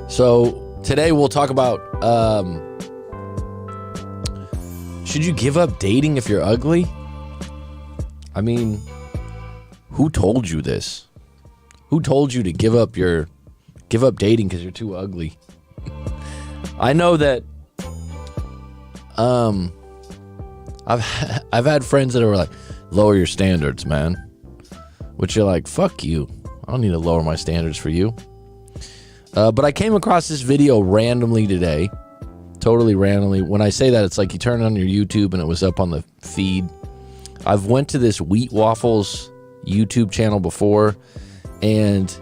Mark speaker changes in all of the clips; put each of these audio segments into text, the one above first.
Speaker 1: So today we'll talk about should you give up dating if you're ugly? I mean, who told you this? Who told you to give up dating because you're too ugly? I know that I've had friends that were like, lower your standards, man. Which you're like, fuck you. I don't need to lower my standards for you. But I came across this video randomly today. Totally randomly. When I say that, it's like you turn on your YouTube and it was up on the feed. I've went to this Wheat Waffles YouTube channel before, and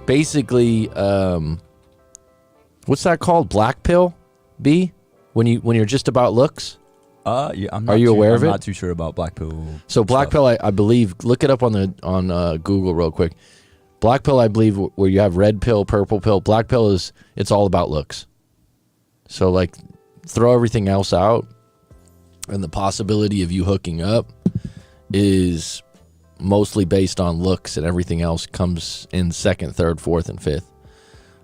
Speaker 1: basically, what's that called? Black pill, B? When you're just about looks?
Speaker 2: Yeah.
Speaker 1: Are you aware of it?
Speaker 2: I'm not too sure about black pill.
Speaker 1: So black pill, I believe. Look it up on Google real quick. Black pill, I believe, where you have red pill, purple pill. Black pill it's all about looks. So like, throw everything else out, and the possibility of you hooking up is mostly based on looks, and everything else comes in second, third, fourth, and fifth.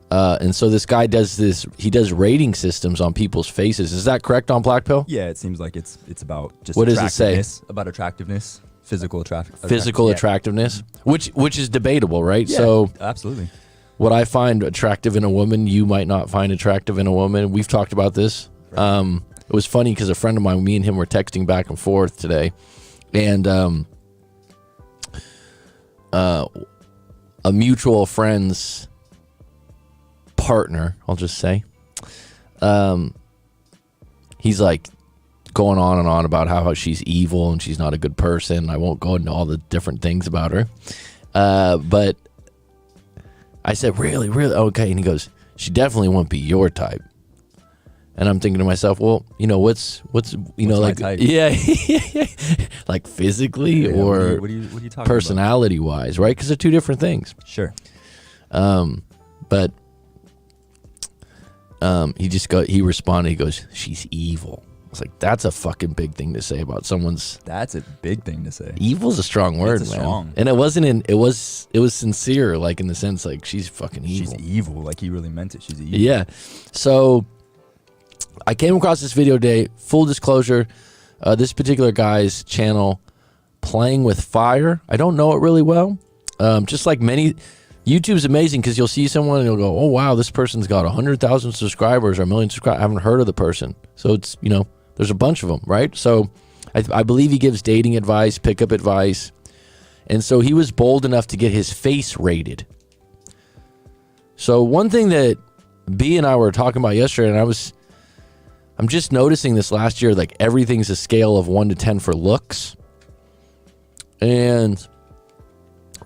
Speaker 1: And so this guy does this. He does rating systems on people's faces. Is that correct on black pill?
Speaker 2: Yeah, it seems like it's about just
Speaker 1: what does it say
Speaker 2: about attractiveness, physical
Speaker 1: attractiveness, which is debatable, right?
Speaker 2: Yeah,
Speaker 1: so
Speaker 2: absolutely.
Speaker 1: What I find attractive in a woman, you might not find attractive in a woman. We've talked about this. Right. It was funny because a friend of mine, me and him were texting back and forth today, and a mutual friend's partner, I'll just say, he's like going on and on about how she's evil and she's not a good person. I won't go into all the different things about her, but I said, really okay, and he goes, she definitely won't be your type. And I'm thinking to myself, well, what's like
Speaker 2: type?
Speaker 1: Yeah, like physically, or
Speaker 2: what are you talking
Speaker 1: personality wise, right? Because they're two different things.
Speaker 2: Sure.
Speaker 1: But he responded, he goes, she's evil. I was like, that's a fucking big thing to say about someone's.
Speaker 2: That's a big thing to say.
Speaker 1: Evil's a strong word,
Speaker 2: it's
Speaker 1: man.
Speaker 2: Strong.
Speaker 1: And it wasn't it was sincere, like in the sense like she's fucking evil.
Speaker 2: She's evil, like he really meant it. She's evil.
Speaker 1: Yeah. So I came across this video today. Full disclosure, this particular guy's channel, Playing with Fire. I don't know it really well. Just like many, YouTube's amazing because you'll see someone and you'll go, oh wow, this person's got 100,000 subscribers or 1 million subscribers. I haven't heard of the person. So it's, there's a bunch of them, right? So I believe he gives dating advice, pickup advice. And so he was bold enough to get his face rated. So one thing that B and I were talking about yesterday, and I'm just noticing this last year, like everything's a scale of 1 to 10 for looks. And,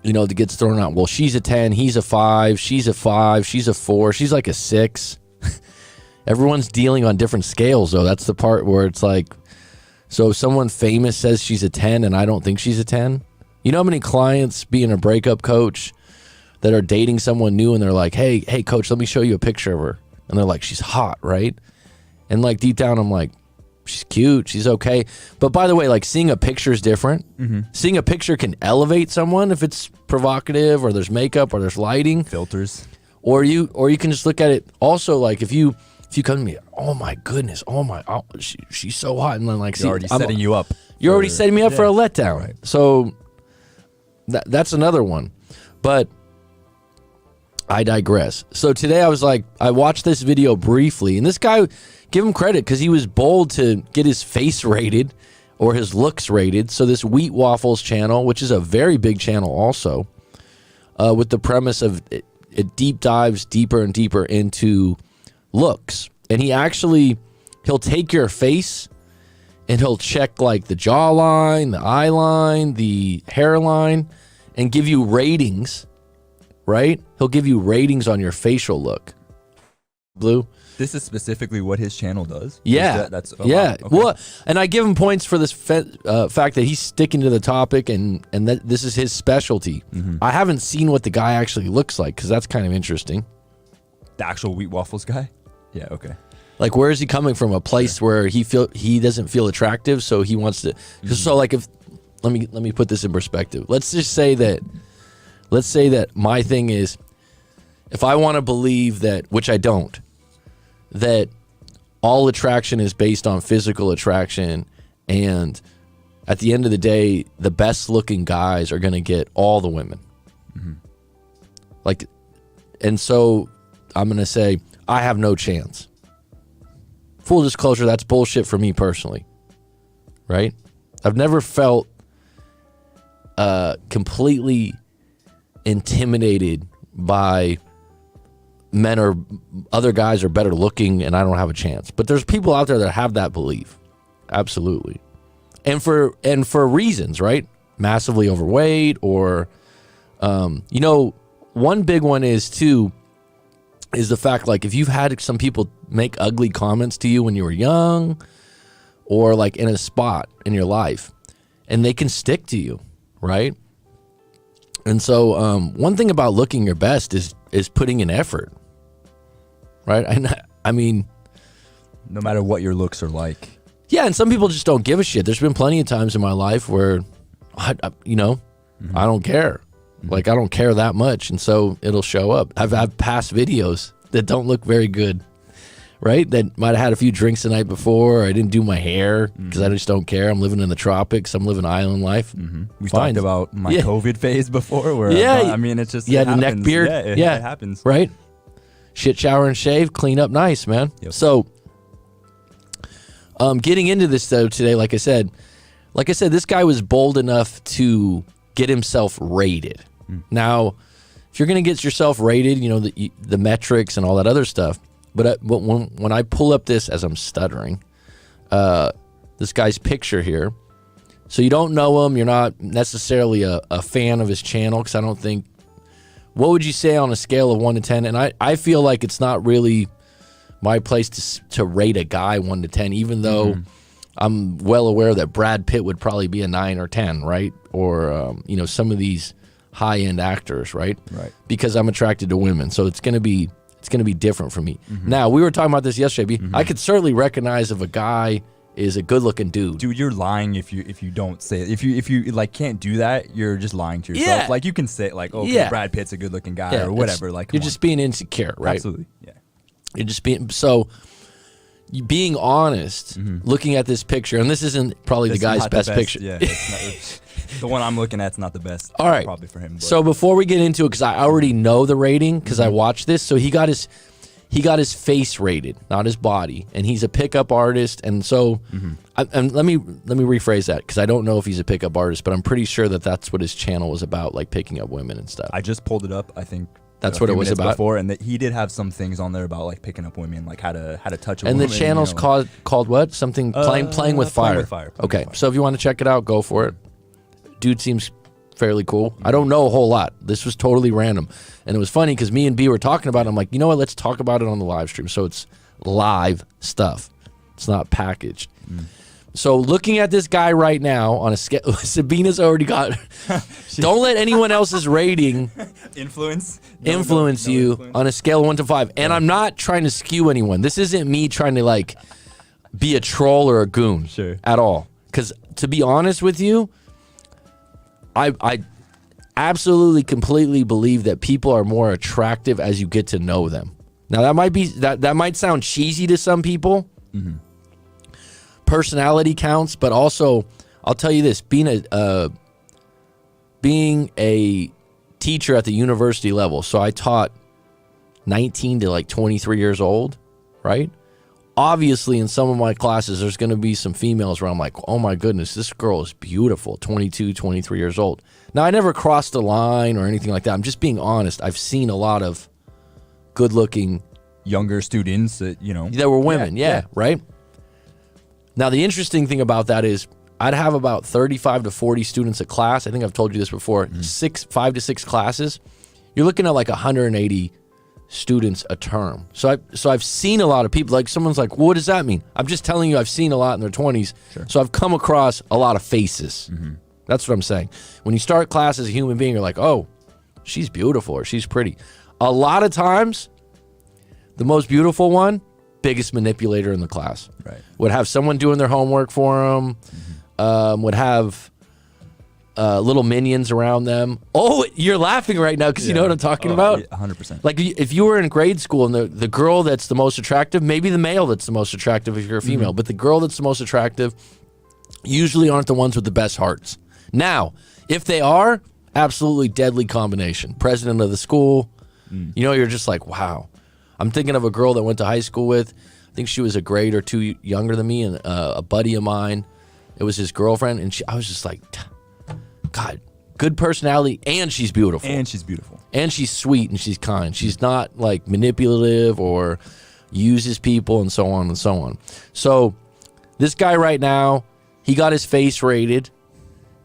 Speaker 1: it gets thrown out. Well, she's a 10, he's a 5, she's a 5, she's a 4, she's like a 6. Everyone's dealing on different scales, though. That's the part where it's like, so if someone famous says she's a 10 and I don't think she's a 10, you know how many clients, being a breakup coach, that are dating someone new and they're like, hey, coach, let me show you a picture of her. And they're like, she's hot, right? And like deep down, I'm like, she's cute, she's okay. But by the way, like seeing a picture is different. Mm-hmm. Seeing a picture can elevate someone if it's provocative or there's makeup or there's lighting.
Speaker 2: Filters.
Speaker 1: Or you can just look at it. Also, like if you come to me, oh my goodness, she's so hot. And then like,
Speaker 2: You're already setting you up.
Speaker 1: You're already setting me up for a letdown.
Speaker 2: Right.
Speaker 1: So that's another one. But I digress. So today I watched this video briefly, and this guy, give him credit because he was bold to get his face rated or his looks rated. So this Wheat Waffles channel, which is a very big channel also, with the premise of it deep dives deeper and deeper into looks. And he'll take your face and he'll check like the jawline, the eye line, the hairline, and give you ratings. Right? He'll give you ratings on your facial look. Blue?
Speaker 2: This is specifically what his channel does?
Speaker 1: Yeah.
Speaker 2: Wow. Okay.
Speaker 1: Well, and I give him points for this fact that he's sticking to the topic and that this is his specialty. Mm-hmm. I haven't seen what the guy actually looks like because that's kind of interesting.
Speaker 2: The actual Wheat Waffles guy? Yeah, okay.
Speaker 1: Like, where is he coming from? A place where he doesn't feel attractive, so he wants to. Mm-hmm. So, like, let me put this in perspective. Let's say that my thing is, if I want to believe that, which I don't, that all attraction is based on physical attraction, and at the end of the day, the best looking guys are going to get all the women. Like, and so I'm going to say, I have no chance. Full disclosure, that's bullshit for me personally, right? I've never felt completely intimidated by men or other guys are better looking and I don't have a chance. But there's people out there that have that belief. Absolutely. And for reasons, right? Massively overweight or, one big one is the fact, like, if you've had some people make ugly comments to you when you were young or like in a spot in your life, and they can stick to you, right? And so one thing about looking your best is putting in effort, right? I mean,
Speaker 2: no matter what your looks are like.
Speaker 1: Yeah, and some people just don't give a shit. There's been plenty of times in my life where, I don't care. Like, I don't care that much, and so it'll show up. I've had past videos that don't look very good, right? That might have had a few drinks the night before, or I didn't do my hair because I just don't care. I'm living in the tropics. I'm living island life.
Speaker 2: We talked about my COVID phase before where it's just
Speaker 1: the neck beard.
Speaker 2: It happens.
Speaker 1: Right? Shit, shower, and shave, clean up nice, man.
Speaker 2: Yep.
Speaker 1: So getting into this, though, today, like I said, this guy was bold enough to get himself rated. Now, if you're going to get yourself rated, the metrics and all that other stuff. But when I pull up this, as I'm stuttering, this guy's picture here. So you don't know him. You're not necessarily a fan of his channel, because I don't think. What would you say on a scale of 1 to 10? And I feel like it's not really my place to rate a guy 1 to 10, even though I'm well aware that Brad Pitt would probably be a 9 or 10, right? Or some of these high-end actors, right?
Speaker 2: Right.
Speaker 1: Because I'm attracted to women, so it's gonna be different for me. Now, we were talking about this yesterday. I could certainly recognize if a guy is a good-looking dude.
Speaker 2: Dude, you're lying if you don't say it. If you like can't do that, you're just lying to yourself.
Speaker 1: Yeah.
Speaker 2: Like, you can say like, Brad Pitt's a good-looking guy or whatever. Like,
Speaker 1: you're just being insecure, right?
Speaker 2: Absolutely. Yeah.
Speaker 1: You're just being honest, looking at this picture, and this isn't probably the guy's best picture.
Speaker 2: Yeah, the one I'm looking at's not the best.
Speaker 1: All right,
Speaker 2: probably for him. But.
Speaker 1: So before we get into it, because I already know the rating because I watched this, so he got his face rated, not his body, and he's a pickup artist, and so and let me rephrase that, because I don't know if he's a pickup artist, but I'm pretty sure that's what his channel was about, like picking up women and stuff.
Speaker 2: I just pulled it up. I think.
Speaker 1: That's what it was about.
Speaker 2: Before, and he did have some things on there about like picking up women, like how to touch a
Speaker 1: woman. And the channel's called what? Something playing with fire. Okay, so if you want to check it out, go for it. Dude seems fairly cool. I don't know a whole lot. This was totally random, and it was funny because me and B were talking about it. I'm like, you know what? Let's talk about it on the live stream. So it's live stuff. It's not packaged. So looking at this guy right now on a scale, Sabina's already got. Don't let anyone else's rating
Speaker 2: influence
Speaker 1: you on a scale of 1 to 5. And I'm not trying to skew anyone. This isn't me trying to like be a troll or a goon at all. Because to be honest with you, I absolutely completely believe that people are more attractive as you get to know them. Now that might sound cheesy to some people. Personality counts, but also I'll tell you this: being a teacher at the university level, so I taught 19 to like 23 years old, right? Obviously, in some of my classes, there's going to be some females where I'm like, oh my goodness, this girl is beautiful, 22, 23 years old. Now, I never crossed a line or anything like that. I'm just being honest. I've seen a lot of good-looking
Speaker 2: younger students that
Speaker 1: were women, right? Now, the interesting thing about that is I'd have about 35 to 40 students a class. I think I've told you this before. 5 to 6 classes. You're looking at like 180 students a term. So I've seen a lot of people. Like, someone's like, what does that mean? I'm just telling you I've seen a lot in their 20s. So I've come across a lot of faces. That's what I'm saying. When you start class as a human being, you're like, oh, she's beautiful or she's pretty. A lot of times, the most beautiful one, biggest manipulator in the class.
Speaker 2: Right.
Speaker 1: Would have someone doing their homework for them. Would have little minions around them. Oh, you're laughing right now because you know what I'm talking about?
Speaker 2: 100%.
Speaker 1: Like if you were in grade school and the girl that's the most attractive, maybe the male that's the most attractive if you're a female, but the girl that's the most attractive usually aren't the ones with the best hearts. Now, if they are, absolutely deadly combination. President of the school, you're just like, wow. I'm thinking of a girl that went to high school with, I think she was a grade or two younger than me, and a buddy of mine, it was his girlfriend, and I was just like, God, good personality, and she's beautiful.
Speaker 2: And she's beautiful.
Speaker 1: And she's sweet, and she's kind. She's not, like, manipulative or uses people and so on and so on. So this guy right now, he got his face rated,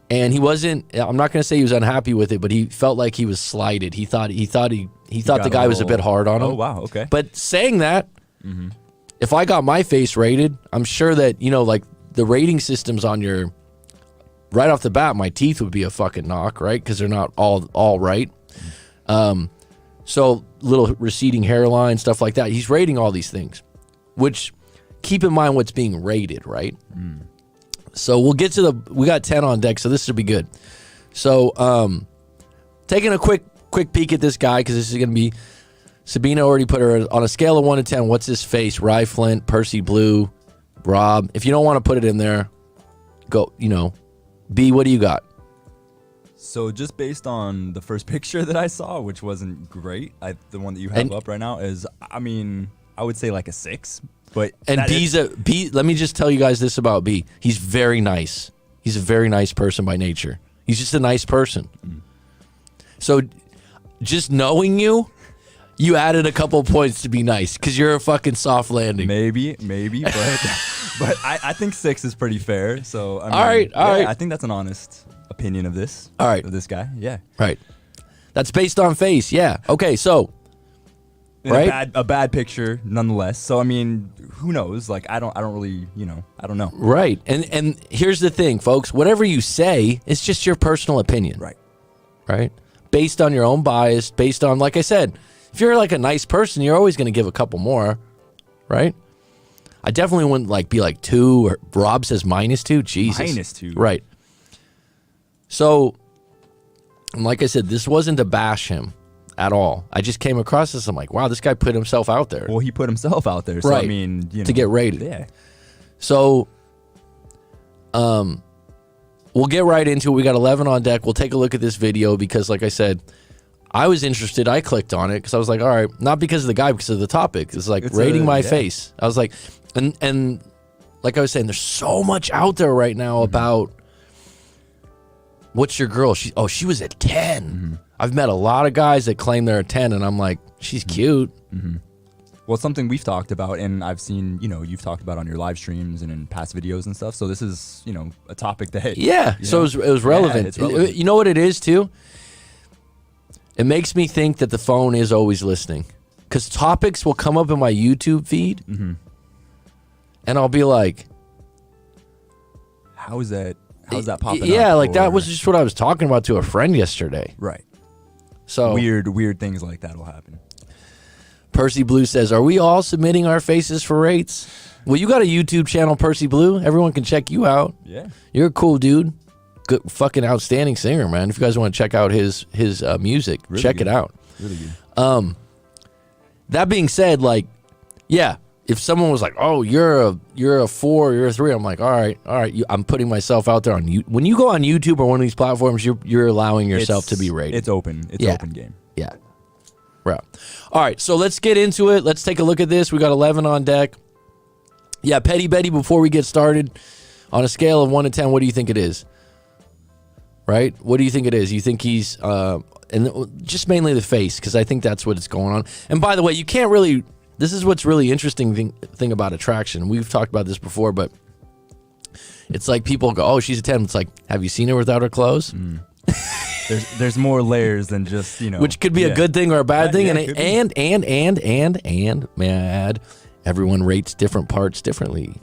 Speaker 1: and he wasn't, I'm not going to say he was unhappy with it, but he felt like he was slighted. He thought the guy was a bit hard on him.
Speaker 2: Oh, wow, okay.
Speaker 1: But saying that, if I got my face rated, I'm sure that, like the rating systems on your, right off the bat, my teeth would be a fucking knock, right? Because they're not all right. So little receding hairline, stuff like that. He's rating all these things, which keep in mind what's being rated, right? So we'll get to we got 10 on deck, so this should be good. So taking a quick peek at this guy, because this is going to be, Sabina already put her on a scale of 1 to 10. What's his face? Rye Flint, Percy Blue, Rob. If you don't want to put it in there, go, B, what do you got?
Speaker 2: So just based on the first picture that I saw, which wasn't great, the one that you have up right now is, I would say like a 6. But
Speaker 1: B. Let me just tell you guys this about B. He's very nice. He's a very nice person by nature. He's just a nice person. So just knowing you added a couple points to be nice because you're a fucking soft landing.
Speaker 2: Maybe, but I think 6 is pretty fair. So
Speaker 1: all right.
Speaker 2: I think that's an honest opinion of this.
Speaker 1: All right,
Speaker 2: of this guy. Yeah. Right.
Speaker 1: That's based on face. Yeah. Okay. So. Right.
Speaker 2: A bad picture, nonetheless. So who knows? Like I don't really, I don't know.
Speaker 1: Right. And here's the thing, folks. Whatever you say, it's just your personal opinion. Right. Based on your own bias. Based on, like I said, if you're like a nice person, you're always going to give a couple more. Right. I definitely wouldn't be like 2, or Rob says -2. Jesus.
Speaker 2: -2.
Speaker 1: Right. So, like I said, this wasn't to bash him at all. I just came across this. I'm like, wow, this guy put himself out there.
Speaker 2: Well, he put himself out there. So
Speaker 1: right.
Speaker 2: To
Speaker 1: get rated.
Speaker 2: Yeah.
Speaker 1: So, we'll get right into it. We got 11 on deck. We'll take a look at this video because, like I said, I was interested. I clicked on it because I was like, all right, not because of the guy, because of the topic. It's like rating my face. I was like, and like I was saying, there's so much out there right now about what's your girl? She was a 10. I've met a lot of guys that claim they're a 10, and I'm like, she's cute.
Speaker 2: Well, it's something we've talked about, and I've seen, you've talked about on your live streams and in past videos and stuff. So this is, a topic that,
Speaker 1: so it was relevant.
Speaker 2: Yeah, it's relevant.
Speaker 1: You know what it is too? It makes me think that the phone is always listening, because topics will come up in my YouTube feed, and I'll be like,
Speaker 2: how is that popping up?
Speaker 1: Yeah, like that was just what I was talking about to a friend yesterday.
Speaker 2: Right.
Speaker 1: So
Speaker 2: weird things like that will happen.
Speaker 1: Percy Blue says, are we all submitting our faces for rates? Well, you got a YouTube channel, Percy Blue. Everyone can check you out.
Speaker 2: Yeah.
Speaker 1: You're a cool dude. Good, fucking outstanding singer, man. If you guys want to check out his music, really check it out.
Speaker 2: Really good.
Speaker 1: That being said, like, yeah, if someone was like, oh, you're a 4, you're a 3, I'm like, all right. I'm putting myself out there on you. When you go on YouTube or one of these platforms, you're allowing yourself to be rated.
Speaker 2: It's open. It's open game.
Speaker 1: Yeah. Right. All right, so let's get into it. Let's take a look at this. We got 11 on deck. Yeah, Petty Betty, before we get started, on a scale of 1 to 10, what do you think it is? Right? What do you think it is? You think he's, and just mainly the face, because I think that's what it's going on. And by the way, you can't really, this is what's really interesting thing about attraction. We've talked about this before, but it's like people go, oh, she's a 10. It's like, have you seen her without her clothes?
Speaker 2: There's more layers than just,
Speaker 1: which could be a good thing or a bad thing. And may I add, everyone rates different parts differently,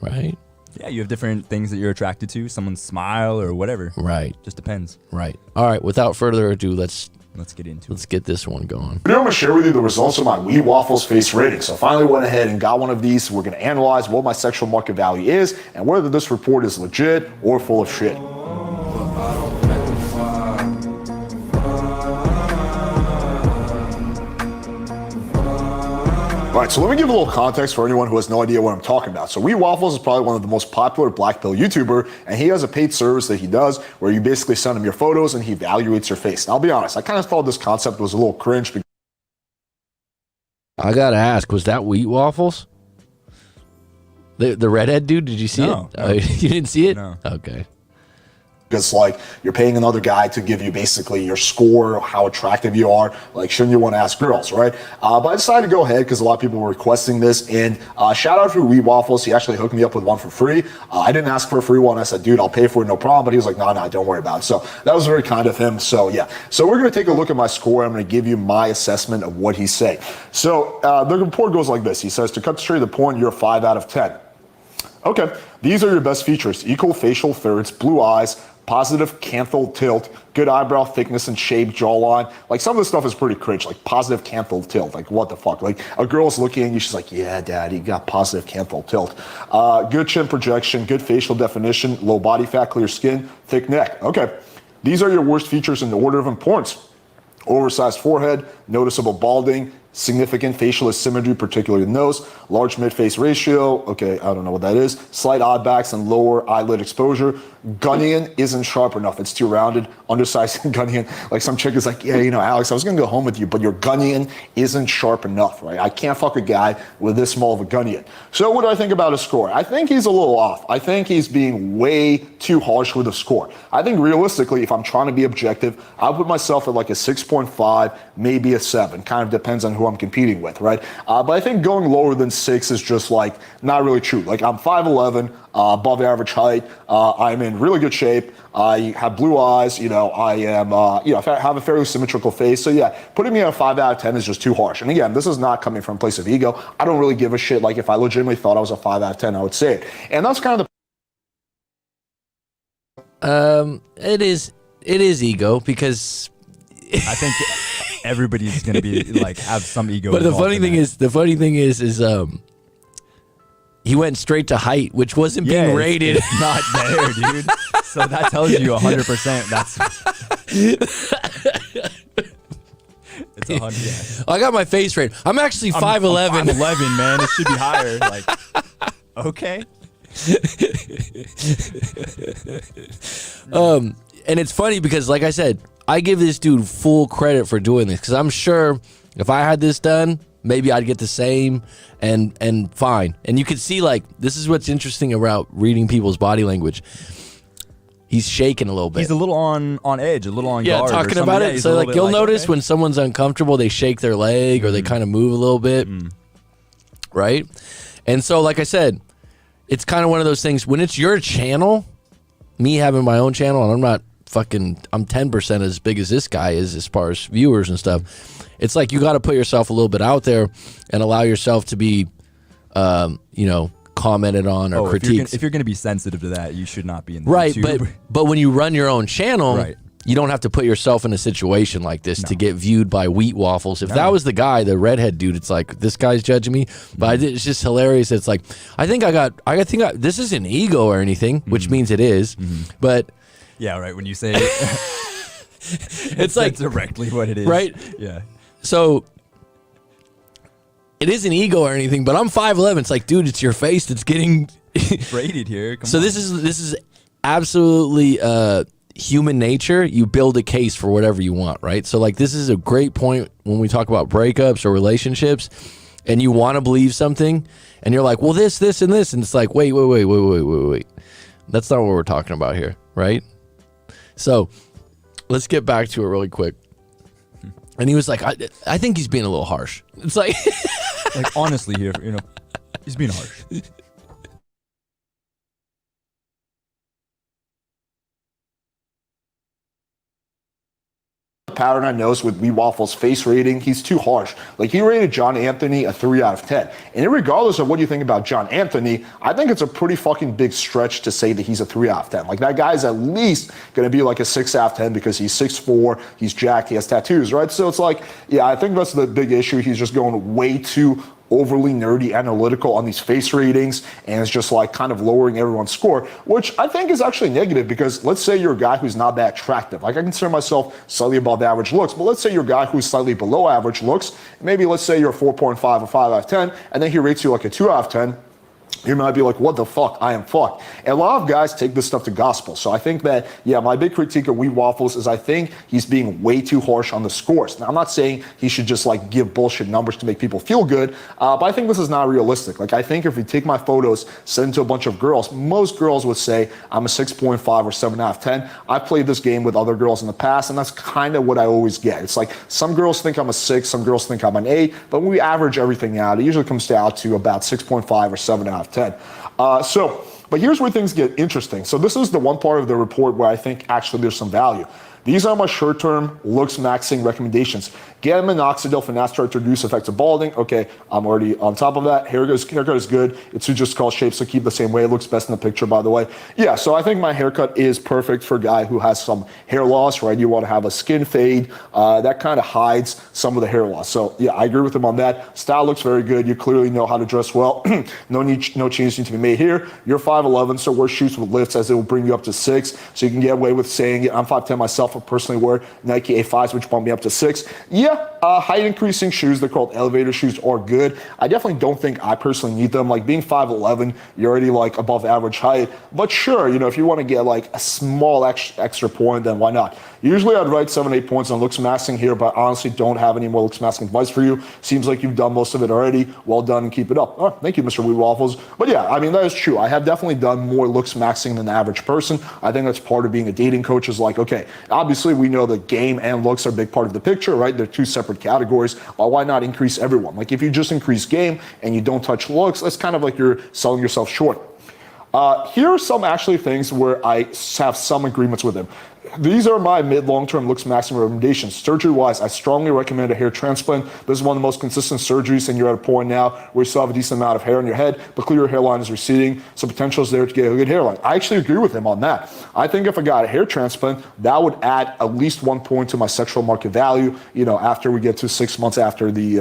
Speaker 1: right?
Speaker 2: Yeah, you have different things that you're attracted to, someone's smile or whatever.
Speaker 1: Right.
Speaker 2: Just depends.
Speaker 1: Right. All right, without further ado, let's
Speaker 2: get into it.
Speaker 1: Let's get this one going.
Speaker 3: Today I'm going to share with you the results of my Wee Waffles face rating. So I finally went ahead and got one of these. We're going to analyze what my sexual market value is and whether this report is legit or full of shit. All right, so let me give a little context for anyone who has no idea what I'm talking about. So Wheat Waffles is probably one of the most popular black pill YouTuber, and he has a paid service that he does where you basically send him your photos and he evaluates your face. And I'll be honest, I kind of thought this concept was a little cringe.
Speaker 1: I gotta ask, was that Wheat Waffles? The redhead dude? Did you see
Speaker 2: No,
Speaker 1: it?
Speaker 2: no.
Speaker 1: Oh, you didn't see it?
Speaker 2: No.
Speaker 1: Okay.
Speaker 3: Because like you're paying another guy to give you basically your score, how attractive you are. Like, shouldn't you want to ask girls, right? But I decided to go ahead because a lot of people were requesting this. And shout out to Wheat Waffles. He actually hooked me up with one for free. I didn't ask for a free one. I said, dude, I'll pay for it, no problem. But he was like, no, don't worry about it. So that was very kind of him. So yeah. So we're going to take a look at my score. I'm going to give you my assessment of what he's saying. So the report goes like this. He says, to cut straight to the point, you're a 5 out of 10. Okay, these are your best features: equal facial thirds, blue eyes, positive canthal tilt, good eyebrow thickness and shape, jawline. Like, some of this stuff is pretty cringe, like positive canthal tilt. Like, what the fuck? Like, a girl's looking at you, she's like, yeah, daddy, you got positive canthal tilt. Good chin projection, good facial definition, low body fat, clear skin, thick neck. Okay, these are your worst features in the order of importance: oversized forehead, noticeable balding, significant facial asymmetry, particularly the nose, large mid-face ratio, okay, I don't know what that is, slight odd backs and lower eyelid exposure. Gunnion isn't sharp enough, it's too rounded, undersized gunnion. Like, some chick is like, yeah, you know, Alex, I was gonna go home with you, but your gunnion isn't sharp enough, right? I can't fuck a guy with this small of a gunnion. So what do I think about his score? I think he's a little off. I think he's being way too harsh with the score. I think realistically, if I'm trying to be objective, I'll put myself at like a 6.5, maybe a 7. Kind of depends on who I'm competing with, right? But I think going lower than 6 is just like not really true. Like, I'm 5'11", above average height. I'm in really good shape. I have blue eyes. You know, I am, you know, I have a fairly symmetrical face. So yeah, putting me at a 5 out of 10 is just too harsh. And again, this is not coming from a place of ego. I don't really give a shit. Like, if I legitimately thought I was a 5 out of 10, I would say it. And that's kind of
Speaker 1: the. It is ego, because
Speaker 2: I think everybody's gonna be like have some ego.
Speaker 1: But the funny thing is, he went straight to height, which wasn't being rated.
Speaker 2: It's not there, dude. So that tells you 100%. That's it's 100. Yeah.
Speaker 1: I got my face rated. I'm actually 5'11".
Speaker 2: I'm 5'11", man. It should be higher. Like, okay.
Speaker 1: And it's funny because, like I said, I give this dude full credit for doing this, because I'm sure if I had this done, maybe I'd get the same and fine. And you could see, like, this is what's interesting about reading people's body language. He's shaking a little bit.
Speaker 2: He's a little on edge, a little on guard.
Speaker 1: Yeah, talking about it. So, like, you'll notice when someone's uncomfortable, they shake their leg or they kind of move a little bit, right? And so, like I said, it's kind of one of those things. When it's your channel, me having my own channel, and I'm 10% as big as this guy is as far as viewers and stuff. It's like you got to put yourself a little bit out there and allow yourself to be, you know, commented on or critiqued.
Speaker 2: If you're going to be sensitive to that, you should not be in the
Speaker 1: right.
Speaker 2: YouTube.
Speaker 1: But when you run your own channel,
Speaker 2: right,
Speaker 1: you don't have to put yourself in a situation like this to get viewed by Wheat Waffles. If that was the guy, the redhead dude, it's like, this guy's judging me. But it's just hilarious. It's like, I think this isn't ego or anything, which means it is. But
Speaker 2: yeah, right. When you say it,
Speaker 1: it's like
Speaker 2: directly what it is.
Speaker 1: Right?
Speaker 2: Yeah.
Speaker 1: So it isn't ego or anything, but I'm 5'11". It's like, dude, it's your face that's getting
Speaker 2: braided here. Come
Speaker 1: so
Speaker 2: on.
Speaker 1: this is absolutely human nature. You build a case for whatever you want, right? So, like, this is a great point when we talk about breakups or relationships, and you want to believe something, and you're like, well, this, and this, and it's like, wait. That's not what we're talking about here, right? So let's get back to it really quick. And he was like, I think he's being a little harsh. It's like,
Speaker 2: like, honestly here, you know, he's being harsh.
Speaker 3: pattern I noticed with Wheat Waffles' face rating, he's too harsh. Like, he rated John Anthony a 3 out of 10. And regardless of what you think about John Anthony, I think it's a pretty fucking big stretch to say that he's a 3 out of 10. Like, that guy's at least going to be like a 6 out of 10 because he's 6'4", he's jacked, he has tattoos, right? So it's like, yeah, I think that's the big issue. He's just going way too overly nerdy analytical on these face ratings and is just like kind of lowering everyone's score, which I think is actually negative because let's say you're a guy who's not that attractive. Like I consider myself slightly above average looks, but let's say you're a guy who's slightly below average looks. Maybe let's say you're a 4.5 or 5 out of 10, and then he rates you like a 2 out of 10. You might be like, what the fuck? I am fucked. And a lot of guys take this stuff to gospel. So I think that, yeah, my big critique of Wheat Waffles is I think he's being way too harsh on the scores. Now, I'm not saying he should just like give bullshit numbers to make people feel good, but I think this is not realistic. Like, I think if you take my photos, send to a bunch of girls, most girls would say I'm a 6.5 or 7 out of 10. I've played this game with other girls in the past, and that's kind of what I always get. It's like some girls think I'm a 6, some girls think I'm an 8, but when we average everything out, it usually comes down to about 6.5 or 7 out of 10. But here's where things get interesting. So this is the one part of the report where I think actually there's some value. These are my short-term looks maxing recommendations. Get minoxidil finasteride to reduce effects of balding. Okay, I'm already on top of that. Haircut is good. It's just skull shape, so keep the same way. It looks best in the picture, by the way. Yeah, so I think my haircut is perfect for a guy who has some hair loss, right? You want to have a skin fade. That kind of hides some of the hair loss. So yeah, I agree with him on that. Style looks very good. You clearly know how to dress well. No changes need to be made here. You're 5'11", so wear shoes with lifts as it will bring you up to 6. So you can get away with saying it. I'm 5'10" myself. I personally wear Nike A5s, which bump me up to 6. Yeah, height increasing shoes, they're called elevator shoes, are good. I definitely don't think I personally need them. Like being 5'11", you're already like above average height. But sure, you know, if you want to get like a small extra point, then why not? Usually I'd write 7-8 points on looks maxing here, but I honestly don't have any more looks maxing advice for you. Seems like you've done most of it already. Well done and keep it up. Oh, thank you, Mr. Wheat Waffles. But yeah, I mean, that is true. I have definitely done more looks maxing than the average person. I think that's part of being a dating coach is like, okay, obviously we know the game and looks are a big part of the picture, right? They're two separate categories. Well, why not increase everyone? Like if you just increase game and you don't touch looks, that's kind of like you're selling yourself short. Here are some actually things where I have some agreements with him. These are my mid-long-term looks maximum recommendations. Surgery-wise, I strongly recommend a hair transplant. This is one of the most consistent surgeries, and you're at a point now where you still have a decent amount of hair on your head, but clearly your hairline is receding, so potential is there to get a good hairline. I actually agree with him on that. I think if I got a hair transplant, that would add at least 1 point to my sexual market value, you know, after we get to 6 months after the,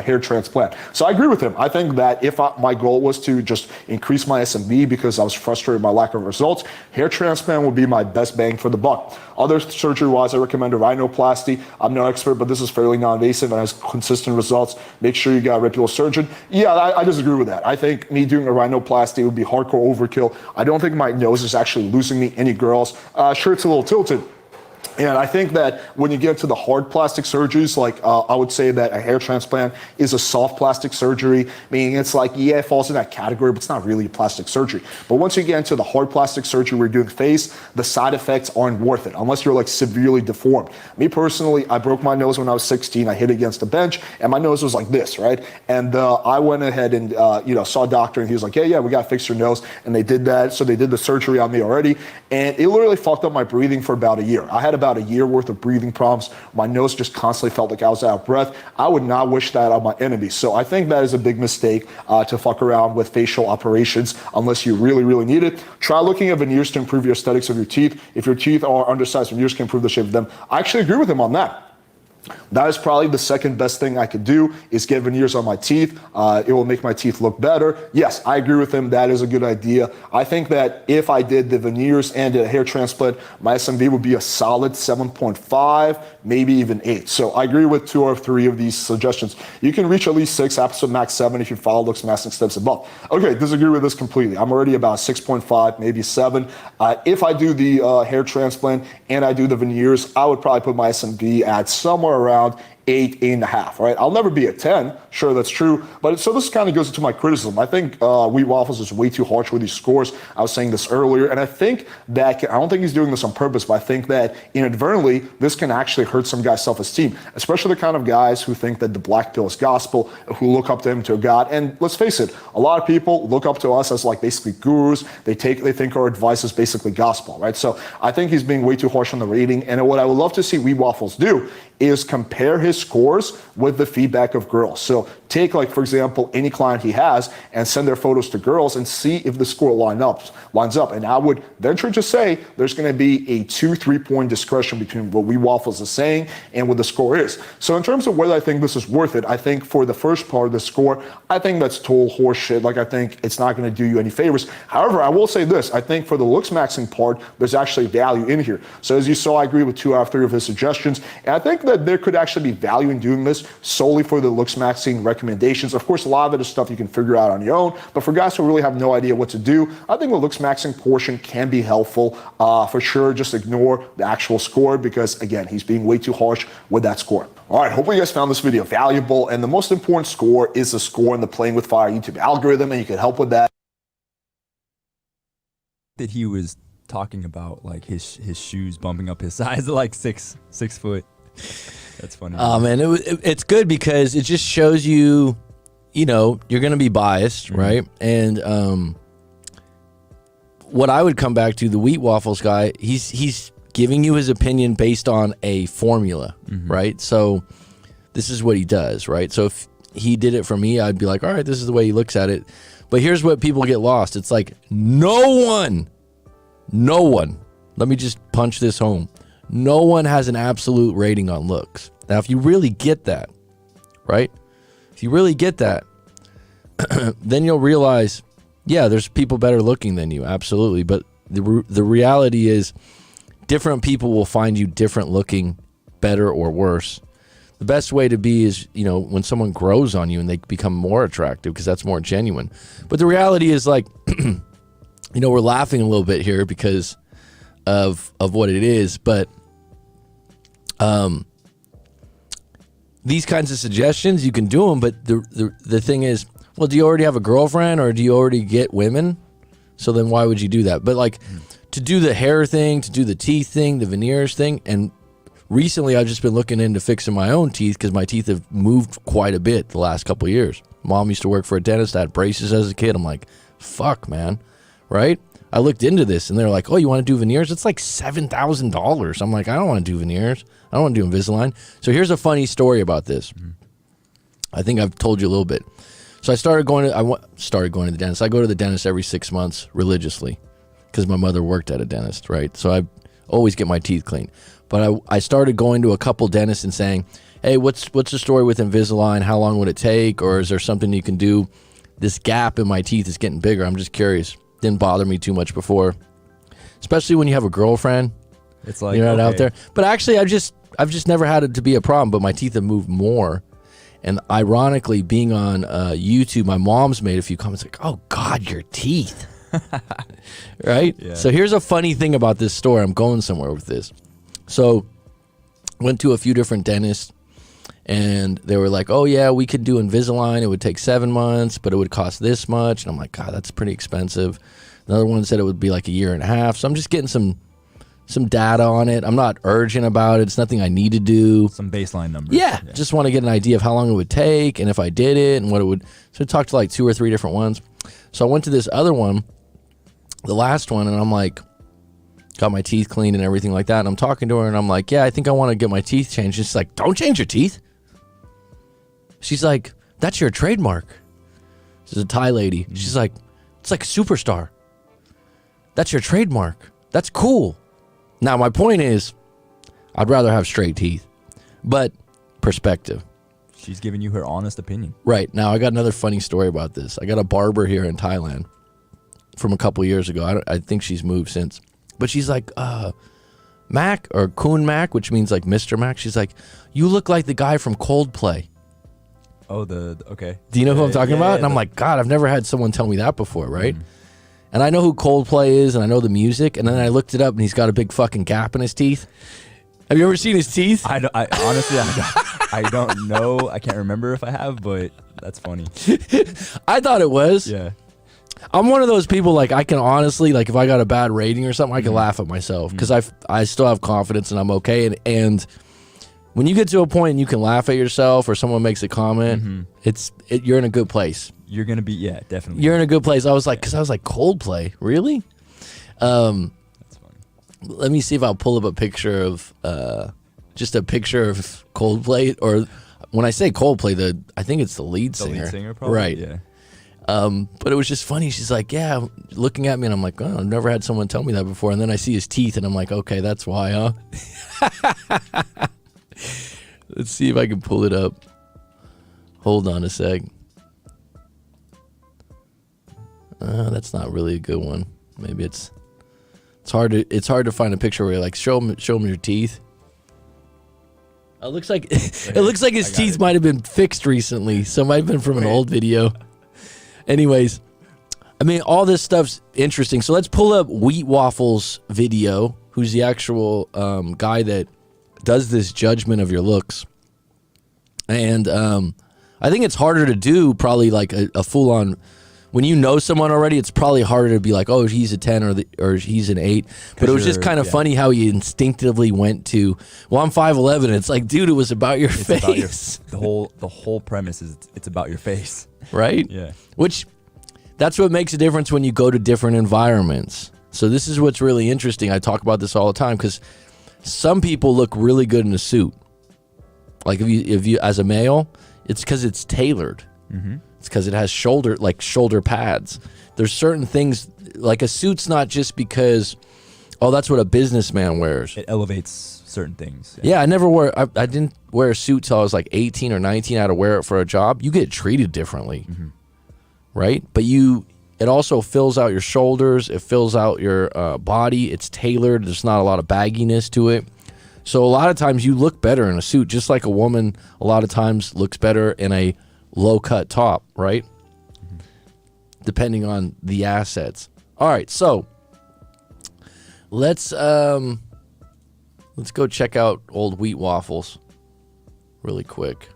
Speaker 3: hair transplant. So I agree with him. I think that if my goal was to just increase my SMV because I was frustrated by lack of results, hair transplant would be my best bang for the buck. Other surgery-wise, I recommend a rhinoplasty. I'm no expert, but this is fairly non-invasive and has consistent results. Make sure you got a reputable surgeon. Yeah, I disagree with that. I think me doing a rhinoplasty would be hardcore overkill. I don't think my nose is actually losing me any girls. Sure, it's a little tilted. And I think that when you get to the hard plastic surgeries, like I would say that a hair transplant is a soft plastic surgery, meaning it's like, yeah, it falls in that category, but it's not really a plastic surgery. But once you get into the hard plastic surgery where you're doing face, the side effects aren't worth it unless you're like severely deformed. Me personally, I broke my nose when I was 16. I hit against a bench and my nose was like this, right? And I went ahead and saw a doctor and he was like, yeah, we got to fix your nose. And they did that. So they did the surgery on me already. And it literally fucked up my breathing for about a year. I had about a year worth of breathing problems. My nose just constantly felt like I was out of breath. I would not wish that on my enemies. So I think that is a big mistake to fuck around with facial operations unless you really, really need it. Try looking at veneers to improve your aesthetics of your teeth. If your teeth are undersized, veneers can improve the shape of them. I actually agree with him on that. That is probably the second best thing I could do is get veneers on my teeth. It will make my teeth look better. Yes, I agree with him. That is a good idea. I think that if I did the veneers and did a hair transplant, my SMV would be a solid 7.5, maybe even 8. So I agree with 2 or 3 of these suggestions. You can reach at least 6, absolute max 7 if you follow looks maxing steps above. Okay, disagree with this completely. I'm already about 6.5, maybe 7. If I do the hair transplant and I do the veneers, I would probably put my SMV at somewhere around 8, 8.5, right? I'll never be a 10. Sure, that's true. But so this kind of goes into my criticism. I think Wheat Waffles is way too harsh with these scores. I was saying this earlier, and I think that, I don't think he's doing this on purpose, but I think that inadvertently, this can actually hurt some guys' self-esteem, especially the kind of guys who think that the black pill is gospel, who look up to him, to a God. And let's face it, a lot of people look up to us as like basically gurus. They think our advice is basically gospel, right? So I think he's being way too harsh on the rating. And what I would love to see Wheat Waffles do is compare his scores with the feedback of girls. So take, like, for example, any client he has and send their photos to girls and see if the score lines up. And I would venture to say there's going to be a 2-3 point discretion between what We Waffles is saying and what the score is. So in terms of whether I think this is worth it, I think for the first part of the score, I think that's total horse shit. Like, I think it's not going to do you any favors. However, I will say this. I think for the looks maxing part, there's actually value in here. So as you saw, I agree with 2 out of 3 of his suggestions. And I think that there could actually be value in doing this solely for the looks maxing recommendations. Of course, a lot of it is stuff you can figure out on your own. But for guys who really have no idea what to do, I think the looks maxing portion can be helpful. For sure, just ignore the actual score because, again, he's being way too harsh with that score. All right, hopefully you guys found this video valuable. And the most important score is the score in the Playing with Fire YouTube algorithm, and you can help with that.
Speaker 2: That he was talking about like his shoes bumping up his size to like 6 foot. That's funny.
Speaker 1: Oh man, it's good because it just shows you, you know, you're gonna be biased, right? And what I would come back to, the Wheat Waffles guy, he's giving you his opinion based on a formula, right? So this is what he does, right? So if he did it for me, I'd be like, all right, this is the way he looks at it. But here's what people get lost. It's like, no one, let me just punch this home. No one has an absolute rating on looks. Now, if you really get that, right? If you really get that, then you'll realize, yeah, there's people better looking than you, absolutely. But the reality is different people will find you different looking, better or worse. The best way to be is, you know, when someone grows on you and they become more attractive because that's more genuine. But the reality is, like, you know, we're laughing a little bit here because of what it is. But these kinds of suggestions, you can do them. But the thing is, well, do you already have a girlfriend or do you already get women? So then why would you do that? But like to do the hair thing, to do the teeth thing, the veneers thing, and recently, I've just been looking into fixing my own teeth because my teeth have moved quite a bit the last couple of years. Mom used to work for a dentist. I had braces as a kid. I'm like, fuck, man, right? I looked into this, and they're like, oh, you want to do veneers? It's like $7,000. I'm like, I don't want to do veneers. I don't want to do Invisalign. So here's a funny story about this. I think I've told you a little bit. So I started going to the dentist. I go to the dentist every 6 months religiously because my mother worked at a dentist, right? So I always get my teeth cleaned. But I started going to a couple dentists and saying, hey, what's the story with Invisalign? How long would it take? Or is there something you can do? This gap in my teeth is getting bigger. I'm just curious. Didn't bother me too much before. Especially when you have a girlfriend.
Speaker 2: It's like,
Speaker 1: you're not out
Speaker 2: okay.
Speaker 1: there. But actually, I've just never had it to be a problem, but my teeth have moved more. And ironically, being on YouTube, my mom's made a few comments like, oh, God, your teeth. Right?
Speaker 2: Yeah.
Speaker 1: So here's a funny thing about this story. I'm going somewhere with this. So went to a few different dentists, and they were like, oh, yeah, we could do Invisalign. It would take 7 months, but it would cost this much. And I'm like, God, that's pretty expensive. Another one said it would be like a year and a half. So I'm just getting some data on it. I'm not urgent about it. It's nothing I need to do.
Speaker 2: Some baseline numbers.
Speaker 1: Yeah, just want to get an idea of how long it would take and if I did it and what it would. So I talked to like 2 or 3 different ones. So I went to this other one, the last one, and I'm like, got my teeth cleaned and everything like that. And I'm talking to her and I'm like, yeah, I think I want to get my teeth changed. She's like, don't change your teeth. She's like, that's your trademark. She's a Thai lady. She's like, it's like a superstar. That's your trademark. That's cool. Now, my point is, I'd rather have straight teeth, but perspective.
Speaker 2: She's giving you her honest opinion.
Speaker 1: Right. Now, I got another funny story about this. I got a barber here in Thailand from a couple years ago. I think she's moved since. But she's like, Mac, or Kun Mac, which means like Mr. Mac. She's like, you look like the guy from Coldplay.
Speaker 2: Oh, okay.
Speaker 1: Do you know who I'm talking about? And I'm
Speaker 2: the-
Speaker 1: like, God, I've never had someone tell me that before, right? And I know who Coldplay is, and I know the music. And then I looked it up, and he's got a big fucking gap in his teeth. Have you ever seen his teeth?
Speaker 2: I honestly, I don't know. I can't remember if I have, but that's funny.
Speaker 1: I thought it was.
Speaker 2: Yeah.
Speaker 1: I'm one of those people, like, I can honestly, like, if I got a bad rating or something, I can laugh at myself because I still have confidence and I'm okay. And when you get to a point and you can laugh at yourself or someone makes a comment, you're in a good place.
Speaker 2: You're going to be, yeah, definitely.
Speaker 1: You're in a good place. I was like, because I was like, Coldplay? Really?
Speaker 2: That's funny.
Speaker 1: Let me see if I'll pull up a picture of, just a picture of Coldplay, or when I say Coldplay, I think it's the lead
Speaker 2: The
Speaker 1: singer.
Speaker 2: lead singer, probably.
Speaker 1: Right.
Speaker 2: Yeah.
Speaker 1: But it was just funny. She's like, yeah, looking at me, and I'm like, oh, I've never had someone tell me that before. And then I see his teeth, and I'm like, okay, that's why, huh? Let's see if I can pull it up. Hold on a sec. That's not really a good one. Maybe it's hard to find a picture where you're like, show him your teeth. It looks like his teeth might have been fixed recently, so it might have been from an old video. Anyways, I mean, all this stuff's interesting. So let's pull up Wheat Waffles' video, who's the actual guy that does this judgment of your looks. And I think it's harder to do probably like a full-on, when you know someone already, it's probably harder to be like, oh, he's a 10 or he's an 8. But it was just kind of funny how he instinctively went to, well, I'm 5'11". It's like, dude, it was about your face.
Speaker 2: About the whole premise is it's about your face.
Speaker 1: Right?
Speaker 2: Yeah.
Speaker 1: Which, that's what makes a difference when you go to different environments. So this is what's really interesting. I talk about this all the time because some people look really good in a suit. Like if you as a male, it's because it's tailored. Mm-hmm. It's because it has shoulder pads. There's certain things, like a suit's not just because, oh, that's what a businessman wears.
Speaker 2: It elevates certain things.
Speaker 1: Yeah, I didn't wear a suit till I was like 18 or 19. I had to wear it for a job. You get treated differently, right? But it also fills out your shoulders. It fills out your body. It's tailored. There's not a lot of bagginess to it. So a lot of times you look better in a suit, just like a woman a lot of times looks better in a low-cut top, right? Depending on the assets. All right, so let's go check out old Wheat Waffles really quick.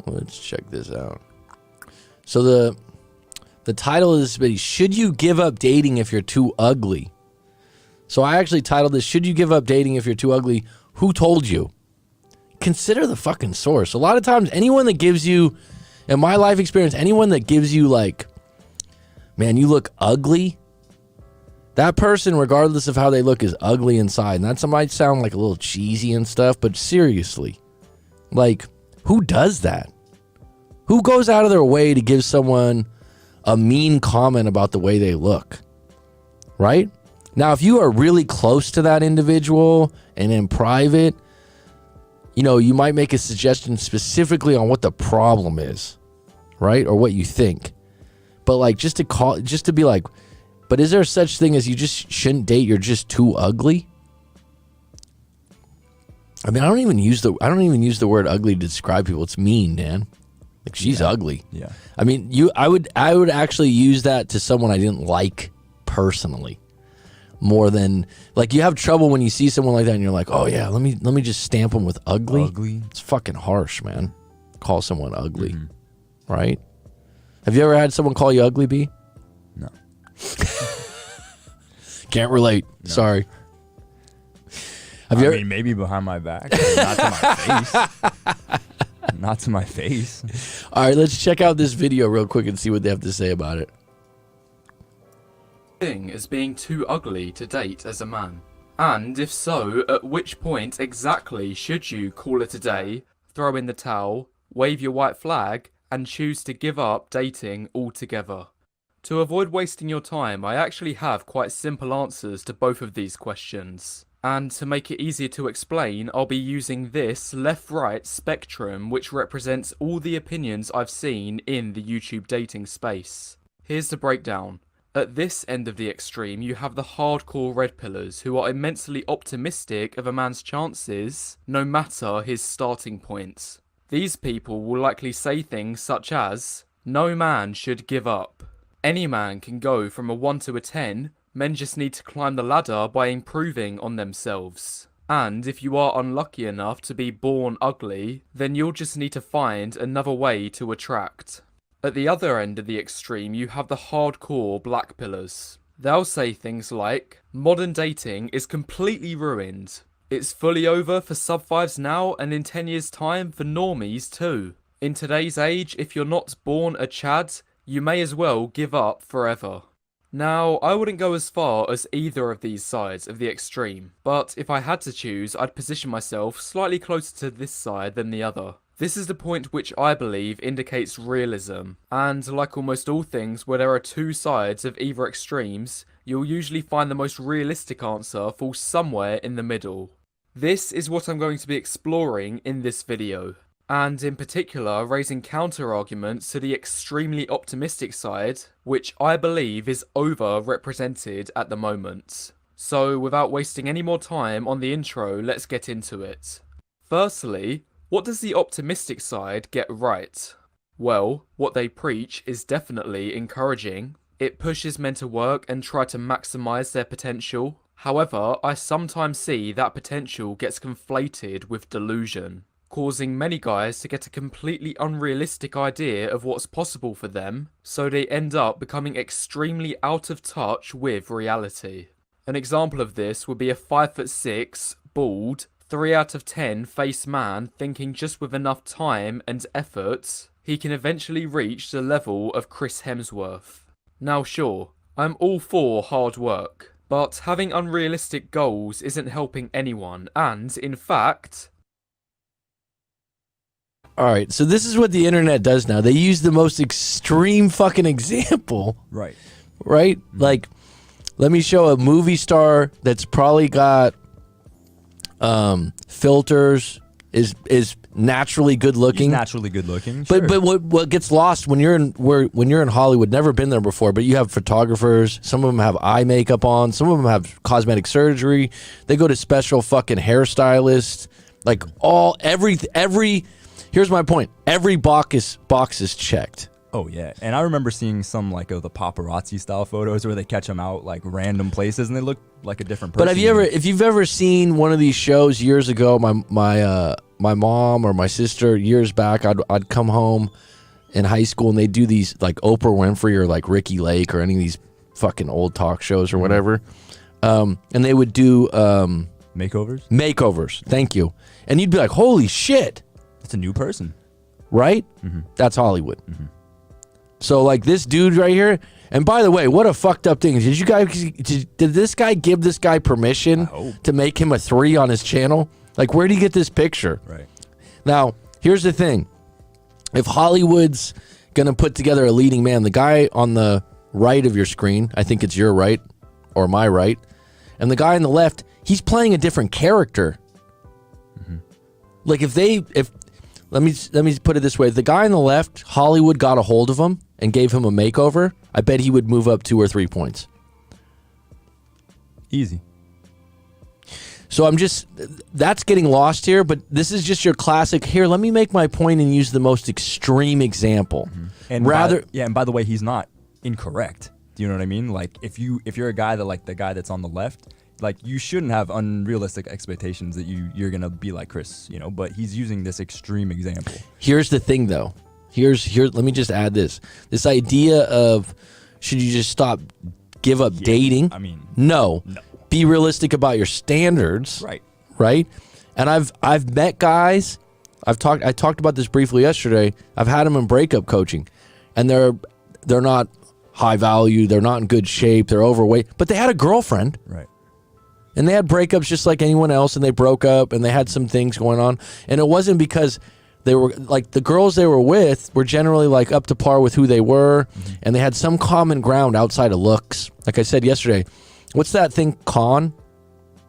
Speaker 1: Let's check this out. So the title of this video, should you give up dating if you're too ugly? So I actually titled this, should you give up dating if you're too ugly? Who told you? Consider the fucking source. A lot of times, anyone that gives you, in my life experience, anyone that gives you like, man, you look ugly, that person, regardless of how they look, is ugly inside. And that might sound like a little cheesy and stuff, but seriously, like, who does that? Who goes out of their way to give someone a mean comment about the way they look? Right? Now, if you are really close to that individual and in private, you know, you might make a suggestion specifically on what the problem is, right? Or what you think. But like just to be like, but is there such thing as you just shouldn't date, you're just too ugly? I mean, I don't even use the word ugly to describe people. It's mean, man. Like, she's ugly.
Speaker 2: Yeah.
Speaker 1: I mean, I would actually use that to someone I didn't like personally, more than, like, you have trouble when you see someone like that and you're like, oh yeah, let me just stamp them with ugly.
Speaker 2: Ugly.
Speaker 1: It's fucking harsh, man. Call someone ugly, right? Have you ever had someone call you ugly, B?
Speaker 2: No.
Speaker 1: Can't relate. No. Sorry.
Speaker 2: I mean, maybe behind my back, but not to my face. Not to my face.
Speaker 1: All right, let's check out this video real quick and see what they have to say about it.
Speaker 4: Thing as being too ugly to date as a man? And if so, at which point exactly should you call it a day, throw in the towel, wave your white flag, and choose to give up dating altogether? To avoid wasting your time, I actually have quite simple answers to both of these questions. And to make it easier to explain, I'll be using this left-right spectrum, which represents all the opinions I've seen in the YouTube dating space. Here's the breakdown. At this end of the extreme, you have the hardcore red pillars who are immensely optimistic of a man's chances, no matter his starting point. These people will likely say things such as, no man should give up. Any man can go from a 1 to a 10, men just need to climb the ladder by improving on themselves. And if you are unlucky enough to be born ugly, then you'll just need to find another way to attract. At the other end of the extreme, you have the hardcore black pillars. They'll say things like, modern dating is completely ruined. It's fully over for sub-5s now, and in 10 years' time for normies too. In today's age, if you're not born a Chad, you may as well give up forever. Now, I wouldn't go as far as either of these sides of the extreme, but if I had to choose, I'd position myself slightly closer to this side than the other. This is the point which I believe indicates realism, and like almost all things where there are two sides of either extremes, you'll usually find the most realistic answer falls somewhere in the middle. This is what I'm going to be exploring in this video, and in particular raising counter-arguments to the extremely optimistic side, which I believe is over-represented at the moment. So without wasting any more time on the intro, let's get into it. Firstly, what does the optimistic side get right? Well, what they preach is definitely encouraging. It pushes men to work and try to maximise their potential. However, I sometimes see that potential gets conflated with delusion, causing many guys to get a completely unrealistic idea of what's possible for them, so they end up becoming extremely out of touch with reality. An example of this would be a 5'6", bald, 3 out of 10 face man thinking just with enough time and effort, he can eventually reach the level of Chris Hemsworth. Now sure, I'm all for hard work, but having unrealistic goals isn't helping anyone, and in fact,
Speaker 1: All right, so this is what the internet does now. They use the most extreme fucking example.
Speaker 2: Right.
Speaker 1: Right? Like, let me show a movie star that's probably got filters, is naturally good looking.
Speaker 2: He's naturally good looking.
Speaker 1: But
Speaker 2: Sure.
Speaker 1: but what gets lost when you're in Hollywood, never been there before, but you have photographers, some of them have eye makeup on, some of them have cosmetic surgery, they go to special fucking hairstylists, like every here's my point. Every box is checked.
Speaker 2: Oh yeah, and I remember seeing some like of the paparazzi style photos where they catch them out like random places and they look like a different person.
Speaker 1: But if you've ever seen one of these shows years ago, my mom or my sister years back, I'd come home in high school and they'd do these like Oprah Winfrey or like Ricky Lake or any of these fucking old talk shows or whatever, and they would do makeovers. Thank you, and you'd be like, holy shit.
Speaker 2: It's a new person,
Speaker 1: right? That's Hollywood. So like this dude right here, and by the way, what a fucked up thing. Did this guy give this guy permission to make him a 3 on his channel? Like, where did he get this picture?
Speaker 2: Right.
Speaker 1: Now, here's the thing. If Hollywood's gonna put together a leading man, the guy on the right of your screen, I think it's your right or my right, and the guy on the left, he's playing a different character. Like let me put it this way. If the guy on the left, Hollywood got a hold of him and gave him a makeover, I bet he would move up 2 or 3 points.
Speaker 2: Easy.
Speaker 1: So that's getting lost here, but this is just your classic, here, let me make my point and use the most extreme example.
Speaker 2: And by the way, he's not incorrect. Do you know what I mean? Like if you're a guy that like the guy that's on the left, like you shouldn't have unrealistic expectations that you're gonna be like Chris, you know, but he's using this extreme example.
Speaker 1: Here's the thing though. Let me just add this idea of should you just give up dating?
Speaker 2: I mean,
Speaker 1: no. Be realistic about your standards. Right. And I've met guys, I talked about this briefly yesterday. I've had them in breakup coaching, and they're not high value, they're not in good shape, they're overweight, but they had a girlfriend.
Speaker 2: Right.
Speaker 1: And they had breakups just like anyone else, and they broke up, and they had some things going on. And it wasn't because they were, like, the girls they were with were generally, like, up to par with who they were, and they had some common ground outside of looks. Like I said yesterday, what's that thing, Con?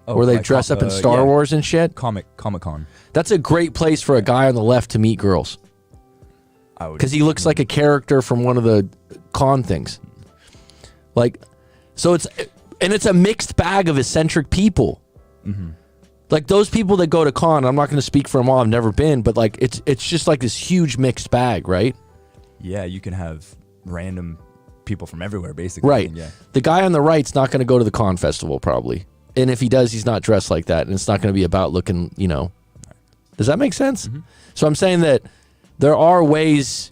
Speaker 1: Where they dress up in Star Wars and shit?
Speaker 2: Comic-Con.
Speaker 1: That's a great place for a guy on the left to meet girls. Because he looks like a character from one of the con things. Like, so it's a mixed bag of eccentric people. Like those people that go to con, I'm not going to speak for them all, I've never been, but like it's just like this huge mixed bag, right?
Speaker 2: Yeah, you can have random people from everywhere, basically.
Speaker 1: Right.
Speaker 2: Yeah.
Speaker 1: The guy on the right's not going to go to the con festival, probably. And if he does, he's not dressed like that, and it's not going to be about looking, you know. Does that make sense? So I'm saying that there are ways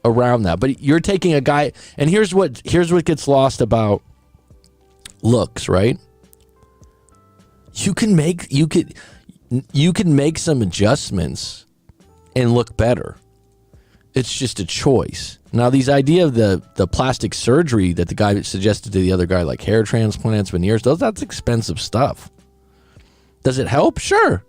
Speaker 1: around that, but you're taking a guy, and here's what gets lost about looks, right? You can make some adjustments and look better. It's just a choice. Now, these idea of the plastic surgery that the guy suggested to the other guy, like hair transplants, veneers, that's expensive stuff. Does it help? Sure.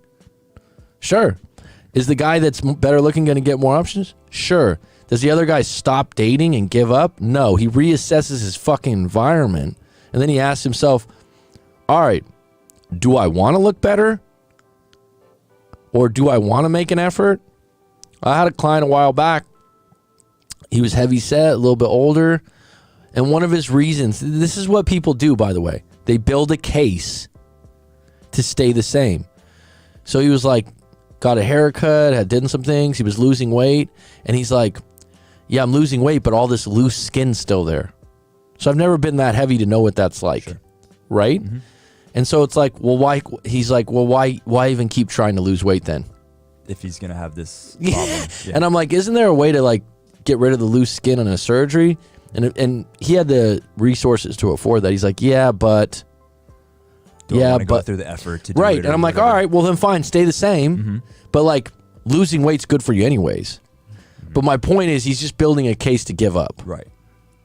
Speaker 1: Is the guy that's better looking going to get more options? Sure. Does the other guy stop dating and give up? No. He reassesses his fucking environment, and then he asks himself, all right, do I want to look better? Or do I want to make an effort? I had a client a while back. He was heavy set, a little bit older. And one of his reasons, this is what people do, by the way. They build a case to stay the same. So he was like, got a haircut, had done some things. He was losing weight. And he's like, yeah, I'm losing weight, but all this loose skin's still there. So I've never been that heavy to know what that's like. Sure. Right? Mm-hmm. And so it's like, well, why? He's like, well, why even keep trying to lose weight then?
Speaker 2: If he's going to have this problem. Yeah.
Speaker 1: And I'm like, isn't there a way to like get rid of the loose skin on a surgery? And he had the resources to afford that. He's like, yeah, but
Speaker 2: go through the effort to do
Speaker 1: right.
Speaker 2: it.
Speaker 1: And I'm like, all right, well then fine, stay the same.
Speaker 2: Mm-hmm.
Speaker 1: But like losing weight's good for you anyways. Mm-hmm. But my point is, he's just building a case to give up.
Speaker 2: Right.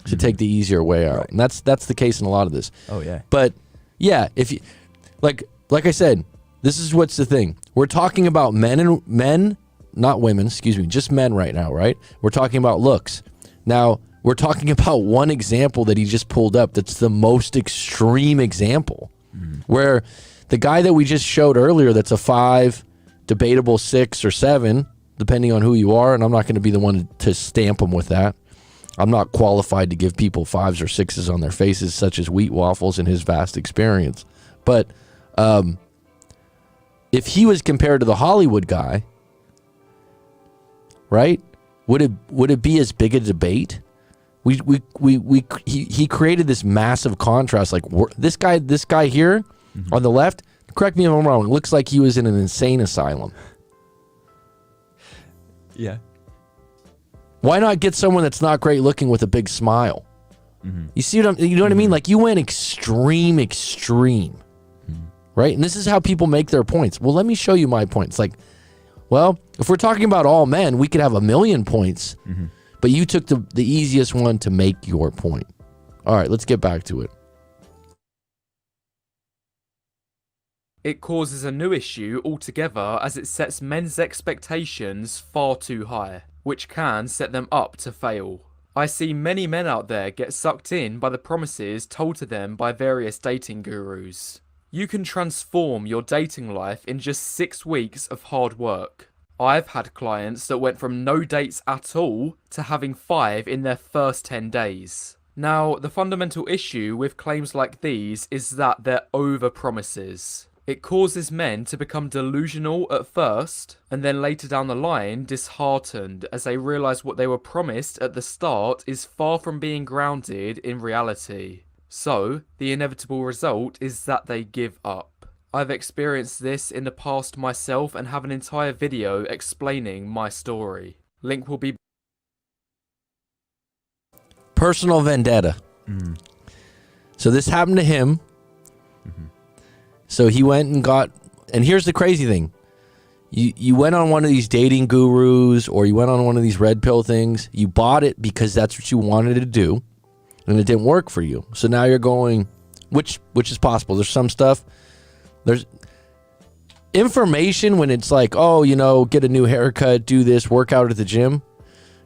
Speaker 1: To take the easier way out. Right. And that's the case in a lot of this.
Speaker 2: Oh yeah.
Speaker 1: But yeah, if you like I said, this is what's the thing. We're talking about men, not women, excuse me, just men right now, right? We're talking about looks. Now, we're talking about one example that he just pulled up that's the most extreme example. Where the guy that we just showed earlier that's a 5, debatable 6 or 7, depending on who you are, and I'm not going to be the one to stamp him with that. I'm not qualified to give people 5s or 6s on their faces, such as wheat waffles in his vast experience. But if he was compared to the Hollywood guy, right? Would it be as big a debate? He created this massive contrast. Like this guy here on the left. Correct me if I'm wrong. It looks like he was in an insane asylum.
Speaker 2: Yeah.
Speaker 1: Why not get someone that's not great looking with a big smile?
Speaker 2: Mm-hmm.
Speaker 1: You see what you know what I mean? Like you went extreme, right? And this is how people make their points. Well, let me show you my points. Like, well, if we're talking about all men, we could have 1,000,000 points, but you took the easiest one to make your point. All right, let's get back to it.
Speaker 4: It causes a new issue altogether as it sets men's expectations far too high, which can set them up to fail. I see many men out there get sucked in by the promises told to them by various dating gurus. You can transform your dating life in just 6 weeks of hard work. I've had clients that went from no dates at all to having 5 in their first 10 days. Now, the fundamental issue with claims like these is that they're over-promises. It causes men to become delusional at first, and then later down the line disheartened as they realise what they were promised at the start is far from being grounded in reality. So, the inevitable result is that they give up. I've experienced this in the past myself and have an entire video explaining my story. Link will be...
Speaker 1: Personal vendetta. So this happened to him. So he went and got, and here's the crazy thing. You went on one of these dating gurus or you went on one of these red pill things. You bought it because that's what you wanted to do, and it didn't work for you. So now you're going, which is possible. There's some stuff. There's information when it's like, oh, get a new haircut, do this, work out at the gym.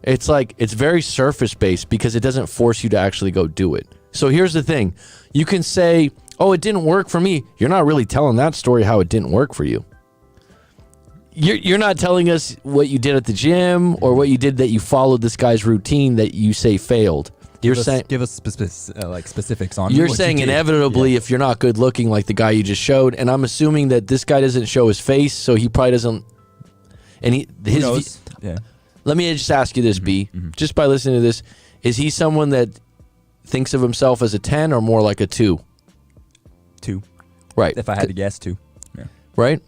Speaker 1: It's like, it's very surface based because it doesn't force you to actually go do it. So here's the thing. You can say, oh, it didn't work for me. You're not really telling that story how it didn't work for you. You're not telling us what you did at the gym or what you did that you followed this guy's routine that you say failed. You're saying
Speaker 2: give us specifics on.
Speaker 1: You're
Speaker 2: what
Speaker 1: saying
Speaker 2: you did.
Speaker 1: inevitably if you're not good looking like the guy you just showed, and I'm assuming that this guy doesn't show his face, so he probably doesn't. And
Speaker 2: Who knows? Yeah.
Speaker 1: Let me just ask you this, B. Just by listening to this, is he someone that thinks of himself as a 10 or more like a 2?
Speaker 2: 2.
Speaker 1: Right.
Speaker 2: If I had to guess, 2. Yeah.
Speaker 1: Right?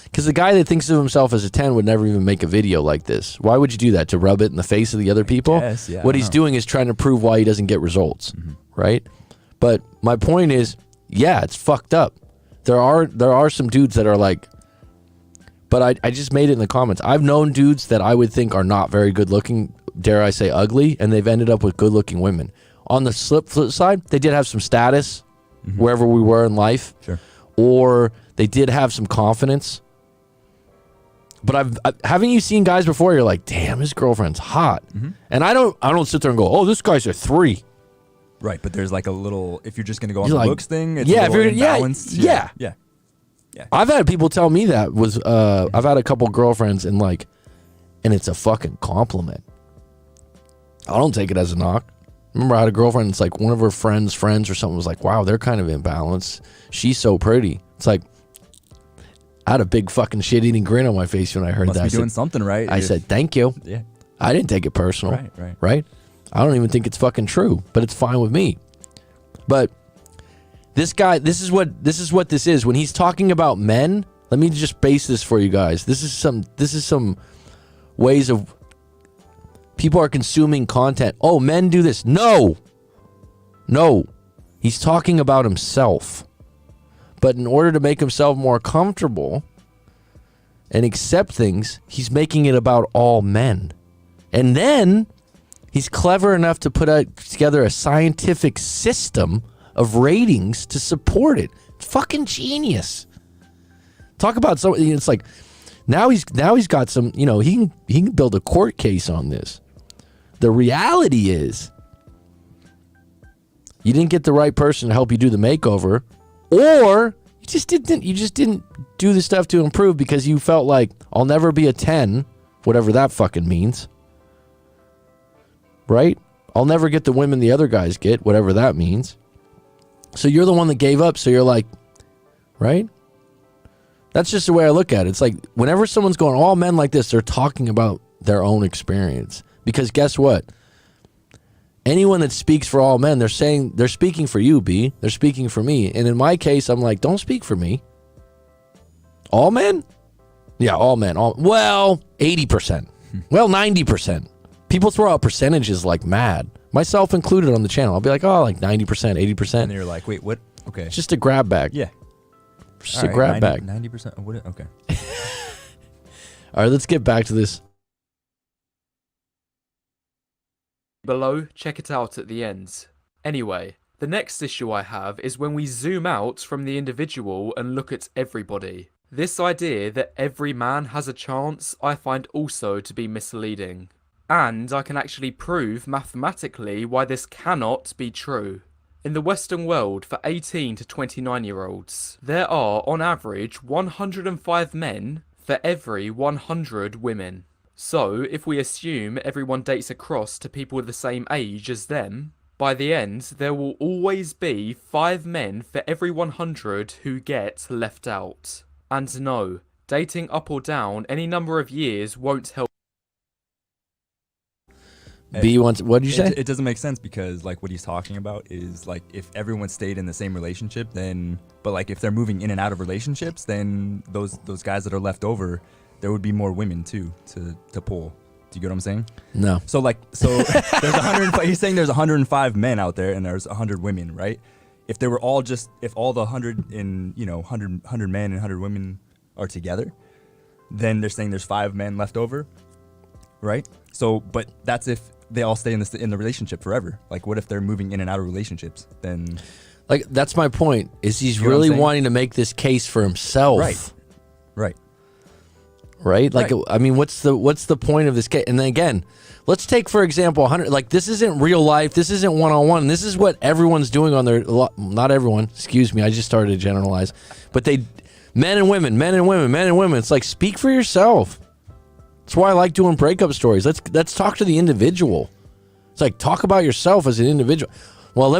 Speaker 1: Because the guy that thinks of himself as a 10 would never even make a video like this. Why would you do that? To rub it in the face of the other people?
Speaker 2: Yes, yeah,
Speaker 1: what he's doing is trying to prove why he doesn't get results. Right? But my point is, yeah, it's fucked up. There are some dudes that are like, but I just made it in the comments. I've known dudes that I would think are not very good looking dare I say, ugly, and they've ended up with good-looking women. On the flip side, they did have some status wherever we were in life,
Speaker 2: Sure.
Speaker 1: or they did have some confidence. But haven't you seen guys before? You're like, damn, his girlfriend's hot, and I don't sit there and go, oh, this guy's a 3.
Speaker 2: Right, but there's like a little. If you're just gonna go on
Speaker 1: You're
Speaker 2: the
Speaker 1: like,
Speaker 2: looks thing, it's
Speaker 1: yeah,
Speaker 2: a
Speaker 1: if
Speaker 2: little
Speaker 1: you're- yeah,
Speaker 2: imbalanced.
Speaker 1: yeah. I've had people tell me that was I've had a couple girlfriends and it's a fucking compliment. I don't take it as a knock. Remember I had a girlfriend, it's like one of her friends or something was like, wow, they're kind of imbalanced. She's so pretty. It's like I had a big fucking shit-eating grin on my face when I heard
Speaker 2: Must
Speaker 1: that.
Speaker 2: be doing something right.
Speaker 1: I said, thank you.
Speaker 2: Yeah.
Speaker 1: I didn't take it personal. Right? I don't even think it's fucking true, but it's fine with me. But this guy, this is what this is. When he's talking about men, let me just base this for you guys. This is some ways of people are consuming content. Oh, men do this. No. He's talking about himself. But in order to make himself more comfortable and accept things, he's making it about all men. And then he's clever enough to put together a scientific system of ratings to support it. Fucking genius. Talk about something. It's like now he's got some. He can build a court case on this. The reality is, you didn't get the right person to help you do the makeover, or you just didn't do the stuff to improve because you felt like I'll never be a 10, whatever that fucking means. Right? I'll never get the women the other guys get, whatever that means. So you're the one that gave up. So you're like, right? That's just the way I look at it. It's like whenever someone's going, all men like this, they're talking about their own experience. Because guess what? Anyone that speaks for all men, they're speaking for you, B. They're speaking for me. And in my case, I'm like, don't speak for me. All men? Yeah, all men. Well, 80%. Well, 90%. People throw out percentages like mad. Myself included on the channel. I'll be like, oh, like 90%, 80%.
Speaker 2: And you're like, wait, what? Okay.
Speaker 1: It's just a grab bag.
Speaker 2: Yeah.
Speaker 1: Just a grab bag.
Speaker 2: 90%. What? Okay.
Speaker 1: All right, let's get back to this.
Speaker 4: Below, check it out at the end. Anyway, the next issue I have is when we zoom out from the individual and look at everybody. This idea that every man has a chance I find also to be misleading. And I can actually prove mathematically why this cannot be true. In the Western world, for 18 to 29-year-olds, there are, on average, 105 men for every 100 women. So, if we assume everyone dates across to people the same age as them, by the end, there will always be 5 men for every 100 who get left out. And no, dating up or down any number of years won't help.
Speaker 1: B wants. What did you say?
Speaker 2: It doesn't make sense because like what he's talking about is like if everyone stayed in the same relationship, then but like if they're moving in and out of relationships, then those guys that are left over, there would be more women too to pull. Do you get what I'm saying?
Speaker 1: No.
Speaker 2: So there's 100. He's saying there's 105 men out there and there's 100 women, right? If they were all if all the 100 men and 100 women are together, then they're saying there's 5 men left over, right? So, but that's if they all stay in the relationship forever. Like, what if they're moving in and out of relationships? Then,
Speaker 1: like, that's my point. Is he's really wanting to make this case for himself?
Speaker 2: Right.
Speaker 1: Like, I mean, what's the point of this case? And then again, let's take for example 100. Like, this isn't real life. This isn't one-on-one. This is what everyone's doing on their. Not everyone. Excuse me. I just started to generalize, but men and women. It's like, speak for yourself. That's why I like doing breakup stories. Let's talk to the individual. It's like, talk about yourself as an individual. Well,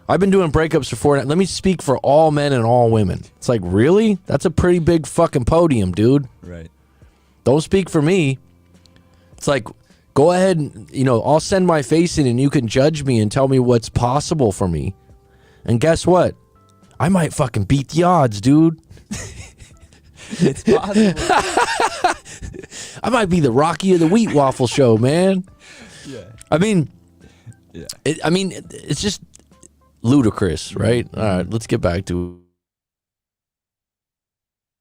Speaker 1: I've been doing breakups for 4 nights. Let me speak for all men and all women. It's like, really? That's a pretty big fucking podium, dude.
Speaker 2: Right.
Speaker 1: Don't speak for me. It's like, go ahead and, I'll send my face in and you can judge me and tell me what's possible for me. And guess what? I might fucking beat the odds, dude.
Speaker 2: It's possible.
Speaker 1: I might be the Rocky of the Wheat Waffle Show, man.
Speaker 2: Yeah.
Speaker 1: I mean, it's just ludicrous, right? All right, let's get back to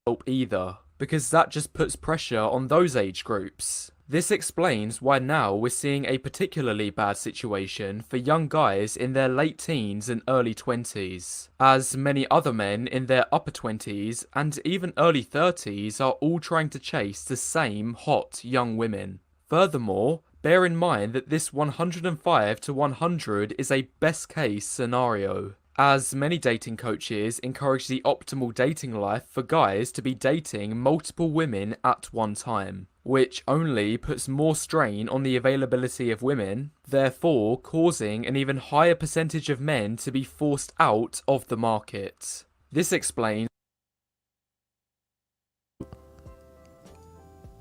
Speaker 4: Help either. because that just puts pressure on those age groups. This explains why now we're seeing a particularly bad situation for young guys in their late teens and early 20s, as many other men in their upper 20s and even early 30s are all trying to chase the same hot young women. Furthermore, bear in mind that this 105 to 100 is a best case scenario, as many dating coaches encourage the optimal dating life for guys to be dating multiple women at one time, which only puts more strain on the availability of women, therefore causing an even higher percentage of men to be forced out of the market. This explains.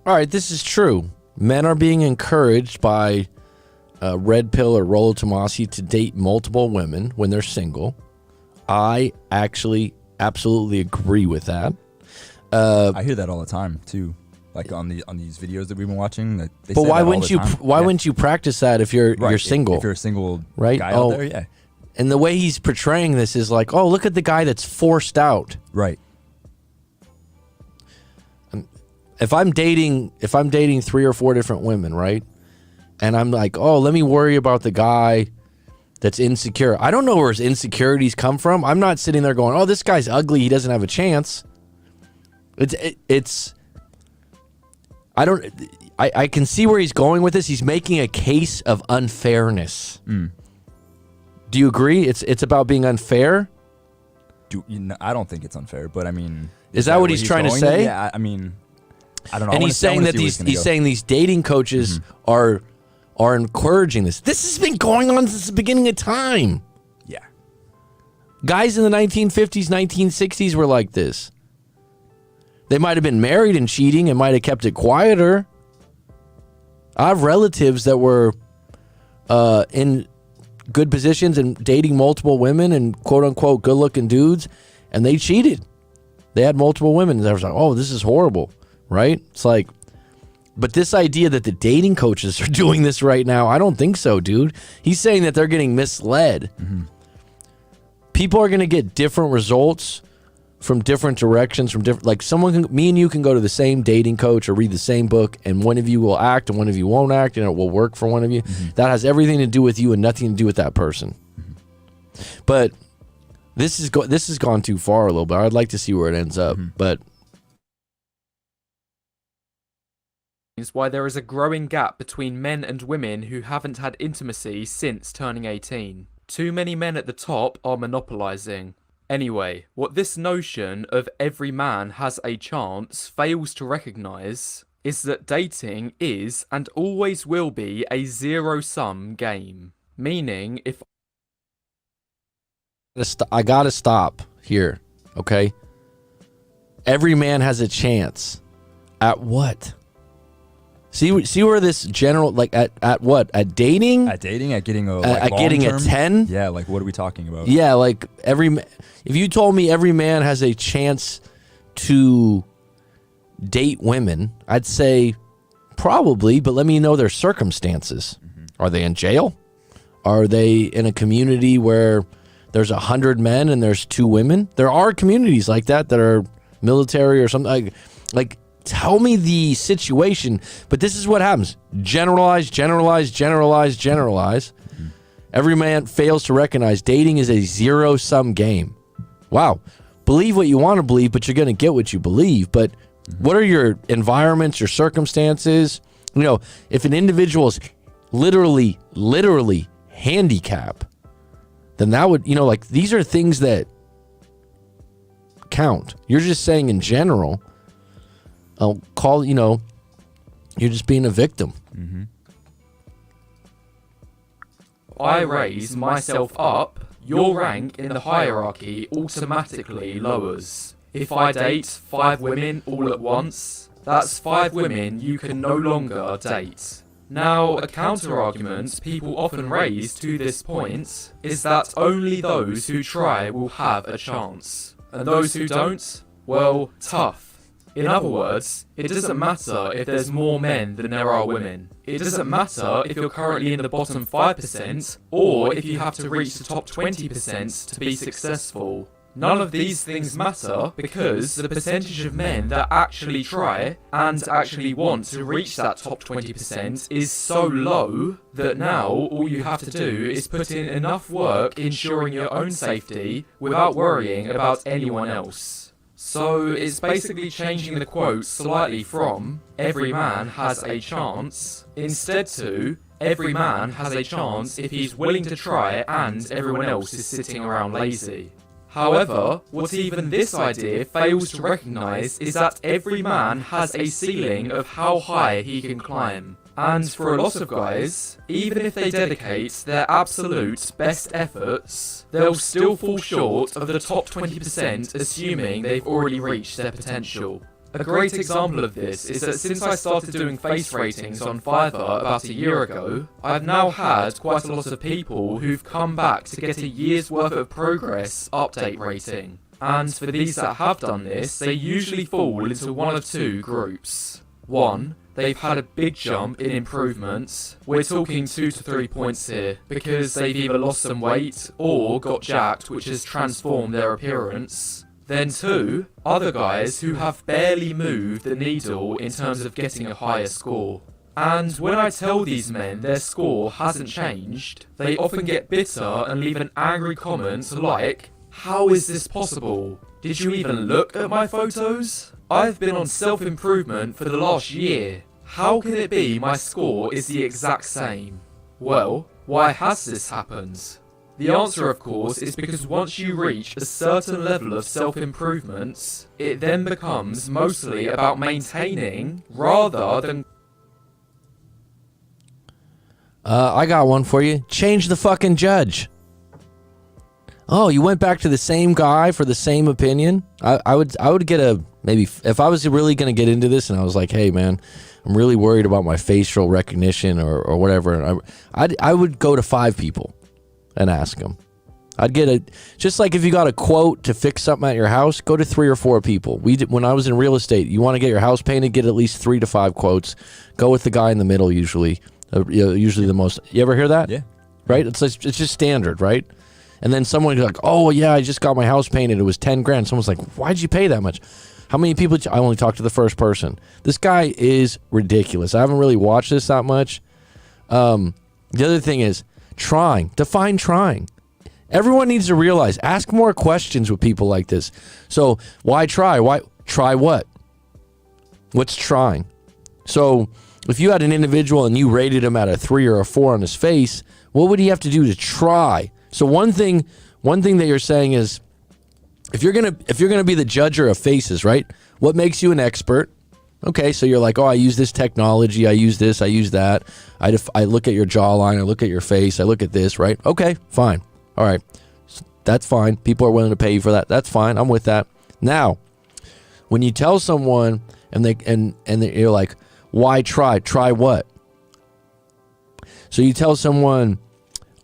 Speaker 1: Alright, this is true. Men are being encouraged by Red Pill or Rollo Tomassi to date multiple women when they're single. I actually absolutely agree with that.
Speaker 2: I hear that all the time too, like on these videos that we've been watching. They
Speaker 1: but
Speaker 2: say
Speaker 1: why
Speaker 2: that all
Speaker 1: wouldn't
Speaker 2: the
Speaker 1: you?
Speaker 2: time.
Speaker 1: Why wouldn't you practice that if you're single?
Speaker 2: If you're a single
Speaker 1: right?
Speaker 2: guy out there, yeah.
Speaker 1: And the way he's portraying this is like, oh, look at the guy that's forced out.
Speaker 2: Right.
Speaker 1: If I'm dating 3 or 4 different women, right? And I'm like, oh, let me worry about the guy that's insecure. I don't know where his insecurities come from. I'm not sitting there going, oh, this guy's ugly, he doesn't have a chance. I can see where he's going with this. He's making a case of unfairness. Do you agree? It's about being unfair?
Speaker 2: I don't think it's unfair, but I mean,
Speaker 1: is that what he's trying to say?
Speaker 2: Yeah, I mean, I don't know.
Speaker 1: And he's saying that he's saying these dating coaches are encouraging this. This has been going on since the beginning of time.
Speaker 2: Yeah.
Speaker 1: Guys in the 1950s, 1960s were like this. They might have been married and cheating and might have kept it quieter. I have relatives that were in good positions and dating multiple women and quote-unquote good-looking dudes, and they cheated. They had multiple women. And I was like, oh, this is horrible, right? It's like, but this idea that the dating coaches are doing this right now, I don't think so, dude. He's saying that they're getting misled. People are going to get different results from different directions, from different, like me and you can go to the same dating coach or read the same book, and one of you will act and one of you won't act, and it will work for one of you. That has everything to do with you and nothing to do with that person. But this has gone too far a little bit. I'd like to see where it ends up, but
Speaker 4: is why there is a growing gap between men and women who haven't had intimacy since turning 18. Too many men at the top are monopolizing. Anyway, what this notion of every man has a chance fails to recognize is that dating is and always will be a zero-sum game. Meaning, if
Speaker 1: I gotta stop here, okay? Every man has a chance. At what? See where this general, like at what? At dating?
Speaker 2: At dating, at getting a
Speaker 1: at getting a 10?
Speaker 2: Yeah, like what are we talking about?
Speaker 1: Yeah, like if you told me every man has a chance to date women, I'd say probably, but let me know their circumstances. Are they in jail? Are they in a community where there's 100 men and there's 2 women? There are communities like that are military or something. Like tell me the situation, but this is what happens. Generalize. Every man fails to recognize dating is a zero-sum game. Wow. Believe what you want to believe, but you're going to get what you believe. But what are your environments, your circumstances? You know, if an individual is literally handicapped, then that would, like these are things that count. You're just saying in general, I'll call, you're just being a victim.
Speaker 4: I raise myself up, your rank in the hierarchy automatically lowers. If I date 5 women all at once, that's 5 women you can no longer date. Now, a counter-argument people often raise to this point is that only those who try will have a chance, and those who don't, well, tough. In other words, it doesn't matter if there's more men than there are women. It doesn't matter if you're currently in the bottom 5% or if you have to reach the top 20% to be successful. None of these things matter because the percentage of men that actually try and actually want to reach that top 20% is so low that now all you have to do is put in enough work ensuring your own safety without worrying about anyone else. So it's basically changing the quote slightly from every man has a chance instead to every man has a chance if he's willing to try and everyone else is sitting around lazy. However, what even this idea fails to recognise is that every man has a ceiling of how high he can climb. And for a lot of guys, even if they dedicate their absolute best efforts, they'll still fall short of the top 20%, assuming they've already reached their potential. A great example of this is that since I started doing face ratings on Fiverr about a year ago, I've now had quite a lot of people who've come back to get a year's worth of progress update rating. And for these that have done this, they usually fall into one of two groups. One, they've had a big jump in improvements. We're talking 2 to 3 points here, because they've either lost some weight or got jacked, which has transformed their appearance. Then two, other guys who have barely moved the needle in terms of getting a higher score. And when I tell these men their score hasn't changed, they often get bitter and leave an angry comment like, "How is this possible? Did you even look at my photos? I've been on self-improvement for the last year. How can it be my score is the exact same?" Well, why has this happened? The answer, of course, is because once you reach a certain level of self-improvement, it then becomes mostly about maintaining rather than...
Speaker 1: I got one for you. Change the fucking judge. Oh, you went back to the same guy for the same opinion? I would get a, maybe, if I was really going to get into this and I was like, hey man, I'm really worried about my facial recognition or whatever, I would go to 5 people and ask them. I'd get a, just like if you got a quote to fix something at your house, go to 3 or 4 people. When I was in real estate, you want to get your house painted, get at least 3 to 5 quotes. Go with the guy in the middle usually. Usually the most. You ever hear that?
Speaker 2: Yeah.
Speaker 1: Right? It's just standard, right? And then someone like, oh yeah, I just got my house painted. It was 10 grand. Someone's like, why'd you pay that much? How many people? I only talked to the first person. This guy is ridiculous. I haven't really watched this that much. The other thing is trying. Define trying. Everyone needs to realize, ask more questions with people like this. So why try? Why try what? What's trying? So if you had an individual and you rated him at a 3 or a 4 on his face, what would he have to do to try? So one thing that you're saying is, if you're gonna be the judger of faces, right? What makes you an expert? Okay, so you're like, oh, I use this technology, I use this, I use that. I look at your jawline, I look at your face, I look at this, right? Okay, fine. All right, that's fine. People are willing to pay you for that. That's fine. I'm with that. Now, when you tell someone and you're like, why try? Try what? So you tell someone,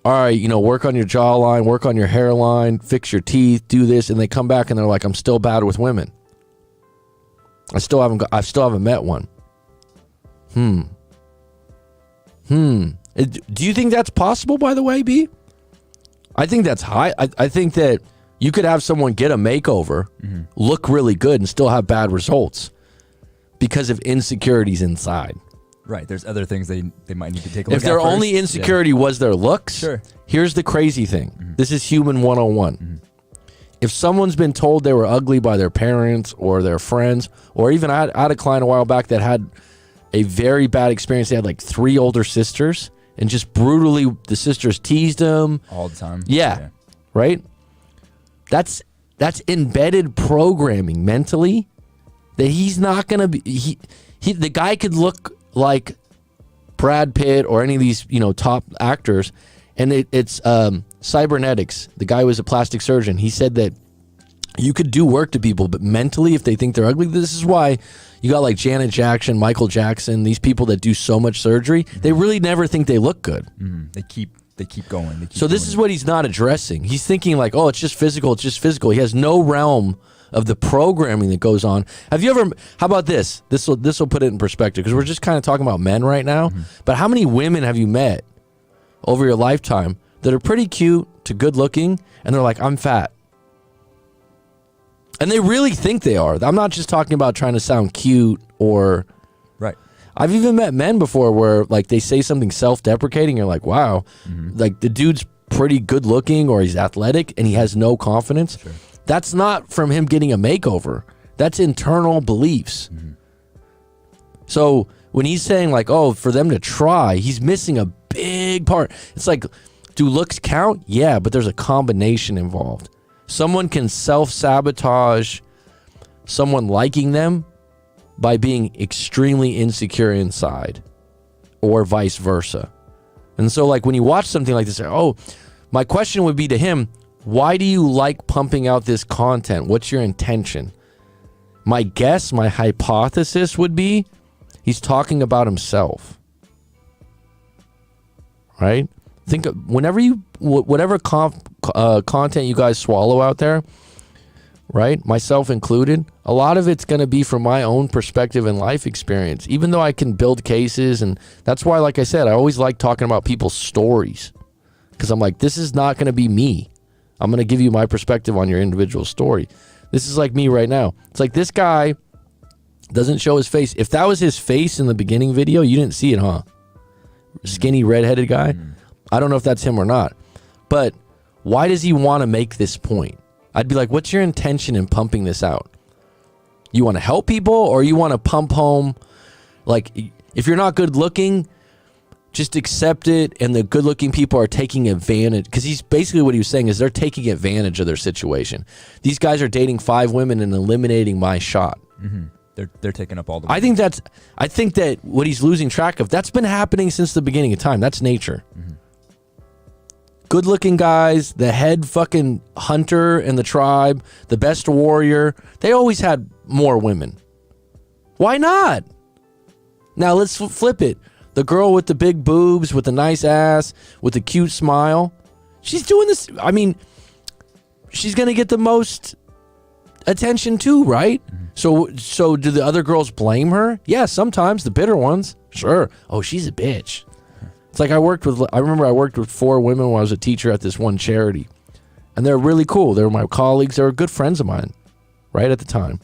Speaker 1: all right, work on your jawline, work on your hairline, fix your teeth, do this, and they come back and they're like, I'm still bad with women. I still haven't met one. Do you think that's possible, by the way, B? I think that's high. I think that you could have someone get a makeover, look really good, and still have bad results because of insecurities inside.
Speaker 2: Right. There's other things they might need to take a look at.
Speaker 1: If their only insecurity was their looks,
Speaker 2: sure.
Speaker 1: Here's the crazy thing. This is human 101. If someone's been told they were ugly by their parents or their friends, or even I had a client a while back that had a very bad experience. They had like 3 older sisters, and just brutally, the sisters teased him.
Speaker 2: All the time.
Speaker 1: Yeah. Right? That's embedded programming mentally that he's not going to be... The guy could look like Brad Pitt or any of these, top actors, and it's cybernetics. The guy was a plastic surgeon. He said that you could do work to people, but mentally, if they think they're ugly, this is why you got like Janet Jackson, Michael Jackson, these people that do so much surgery, they really never think they look good.
Speaker 2: They keep going.
Speaker 1: So this is what he's not addressing. He's thinking like, oh, it's just physical. It's just physical. He has no realm of the programming that goes on. Have you ever, how about this? This will put it in perspective, because we're just kind of talking about men right now, but how many women have you met over your lifetime that are pretty cute to good looking, and they're like, I'm fat? And they really think they are. I'm not just talking about trying to sound cute or...
Speaker 2: Right.
Speaker 1: I've even met men before where like they say something self-deprecating. You're like, wow, like the dude's pretty good looking or he's athletic and he has no confidence.
Speaker 2: Sure.
Speaker 1: That's not from him getting a makeover. That's internal beliefs. So when he's saying like, oh, for them to try, he's missing a big part. It's like, do looks count? Yeah, but there's a combination involved. Someone can self-sabotage someone liking them by being extremely insecure inside, or vice versa. And so like when you watch something like this, oh, my question would be to him, why do you like pumping out this content? What's your intention? My guess, my hypothesis would be he's talking about himself. Right? Think of, whatever content you guys swallow out there, right? Myself included, a lot of it's going to be from my own perspective and life experience, even though I can build cases. And that's why, like I said, I always like talking about people's stories, because I'm like, this is not going to be me. I'm going to give you my perspective on your individual story. This is like me right now. It's like this guy doesn't show his face. If that was his face in the beginning video, you didn't see it, huh? Skinny redheaded guy. I don't know if that's him or not. But why does he want to make this point? I'd be like, what's your intention in pumping this out? You want to help people, or you want to pump home? Like, if you're not good looking, just accept it, and the good looking people are taking advantage. Because he's basically, what he was saying is they're taking advantage of their situation. These guys are dating 5 women and eliminating my shot.
Speaker 2: They're taking up all the...
Speaker 1: I think that what he's losing track of, that's been happening since the beginning of time. That's nature. Good looking guys, the head fucking hunter in the tribe, the best warrior, they always had more women. Why not? Now let's flip it. The girl with the big boobs, with the nice ass, with the cute smile, she's doing this. I mean, she's going to get the most attention too, right? So do the other girls blame her? Yeah, sometimes, the bitter ones. Sure. Oh, she's a bitch. It's like I remember I worked with 4 women when I was a teacher at this one charity. And they're really cool. They were my colleagues. They were good friends of mine, right at the time.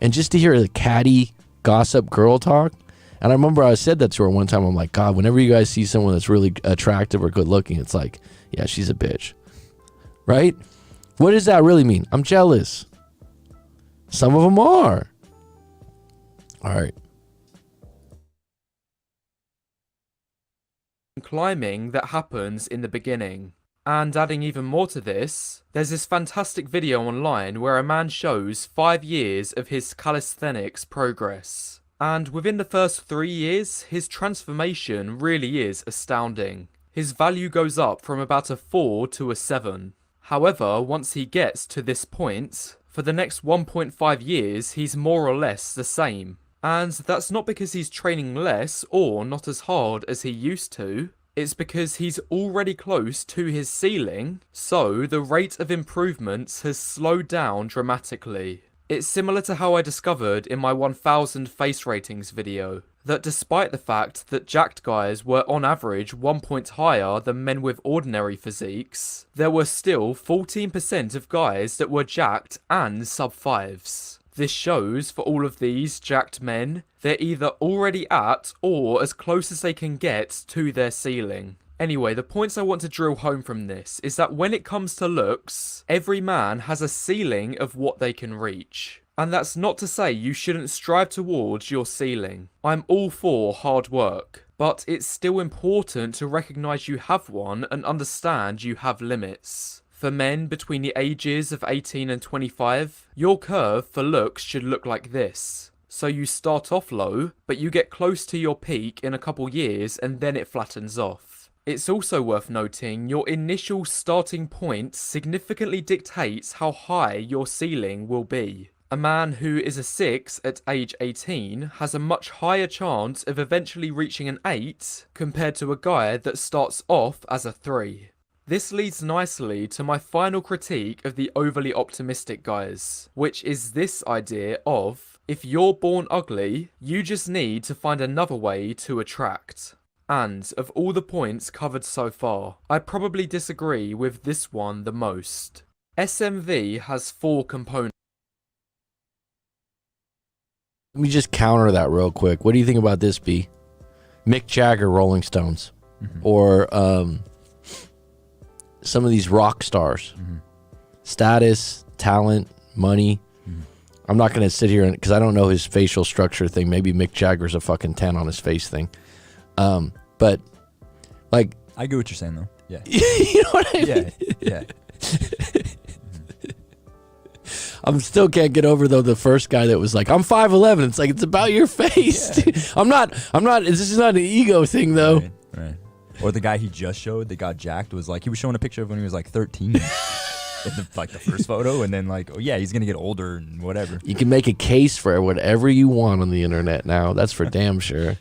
Speaker 1: And just to hear the catty gossip girl talk, and I remember I said that to her one time. I'm like, God, whenever you guys see someone that's really attractive or good looking, it's like, yeah, she's a bitch. Right? What does that really mean? I'm jealous. Some of them are. All right.
Speaker 4: Climbing that happens in the beginning. And adding even more to this, there's this fantastic video online where a man shows 5 years of his calisthenics progress. And within the first 3 years, his transformation really is astounding. His value goes up from about a 4 to a 7. However, once he gets to this point, for the next 1.5 years, he's more or less the same. And that's not because he's training less or not as hard as he used to. It's because he's already close to his ceiling, so the rate of improvements has slowed down dramatically. It's similar to how I discovered in my 1000 face ratings video, that despite the fact that jacked guys were on average 1 point higher than men with ordinary physiques, there were still 14% of guys that were jacked and sub-5s. This shows for all of these jacked men, they're either already at or as close as they can get to their ceiling. Anyway, the points I want to drill home from this is that when it comes to looks, every man has a ceiling of what they can reach. And that's not to say you shouldn't strive towards your ceiling. I'm all for hard work, but it's still important to recognise you have one and understand you have limits. For men between the ages of 18 and 25, your curve for looks should look like this. So you start off low, but you get close to your peak in a couple years and then it flattens off. It's also worth noting your initial starting point significantly dictates how high your ceiling will be. A man who is a 6 at age 18 has a much higher chance of eventually reaching an 8 compared to a guy that starts off as a 3. This leads nicely to my final critique of the overly optimistic guys, which is this idea of, if you're born ugly, you just need to find another way to attract. And of all the points covered so far, I probably disagree with this one the most. SMV has 4 components.
Speaker 1: Let me just counter that real quick. What do you think about this, B? Mick Jagger, Rolling Stones, or some of these rock stars. Status, talent, money. I'm not going to sit here because I don't know his facial structure thing. Maybe Mick Jagger's a fucking 10 on his face thing. But like,
Speaker 2: I get what you're saying though. Yeah.
Speaker 1: You know what I mean?
Speaker 2: Yeah.
Speaker 1: I'm still can't get over though the first guy that was like, I'm 5'11". It's like, it's about your face. Dude. I'm not, this is not an ego thing though.
Speaker 2: Right. Or the guy he just showed that got jacked was like, he was showing a picture of when he was like 13. Like the first photo, and then like, oh yeah, he's gonna get older and whatever.
Speaker 1: You can make a case for whatever you want on the internet now. That's for damn sure.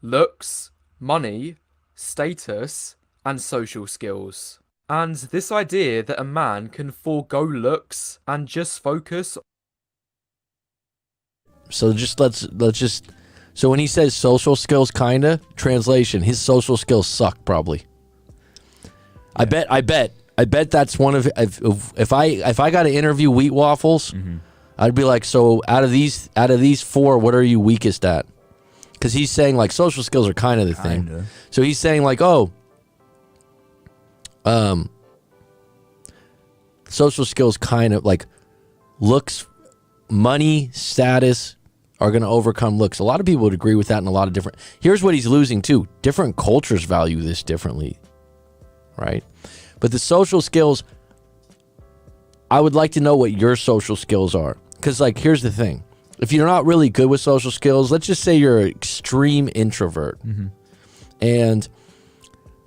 Speaker 4: Looks, money, status, and social skills. And this idea that a man can forego looks and just focus.
Speaker 1: So just let's just. So when he says social skills, kinda translation, his social skills suck probably. Yeah. I bet that's one of if I got to interview Wheat Waffles, I'd be like, so out of these 4, what are you weakest at? Because he's saying like social skills are kind of the thing. So he's saying like, social skills kind of like looks, money, status are going to overcome looks. A lot of people would agree with that in a lot of different. Here's what he's losing too. Different cultures value this differently. Right? But the social skills, I would like to know what your social skills are. Because, like, here's the thing. If you're not really good with social skills, let's just say you're an extreme introvert. And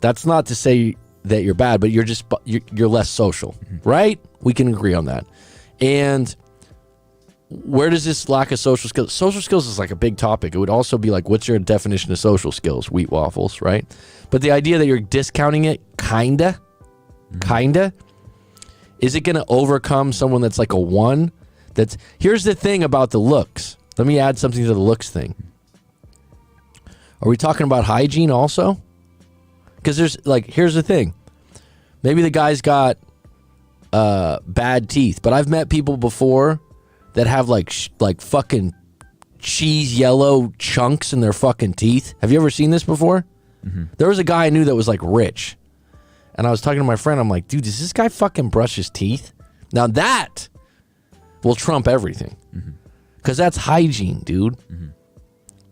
Speaker 1: that's not to say that you're bad, but you're less social. Right? We can agree on that. And where does this lack of social skills? Social skills is like a big topic. It would also be like, what's your definition of social skills? Wheat Waffles, right? But the idea that you're discounting it, kinda, is it going to overcome someone that's like a 1? Here's the thing about the looks. Let me add something to the looks thing. Are we talking about hygiene also? Because here's the thing. Maybe the guy's got bad teeth, but I've met people before that have like fucking cheese yellow chunks in their fucking teeth. Have you ever seen this before? There was a guy I knew that was like rich. And I was talking to my friend. I'm like, dude, does this guy fucking brush his teeth? Now that will trump everything. Because that's hygiene, dude.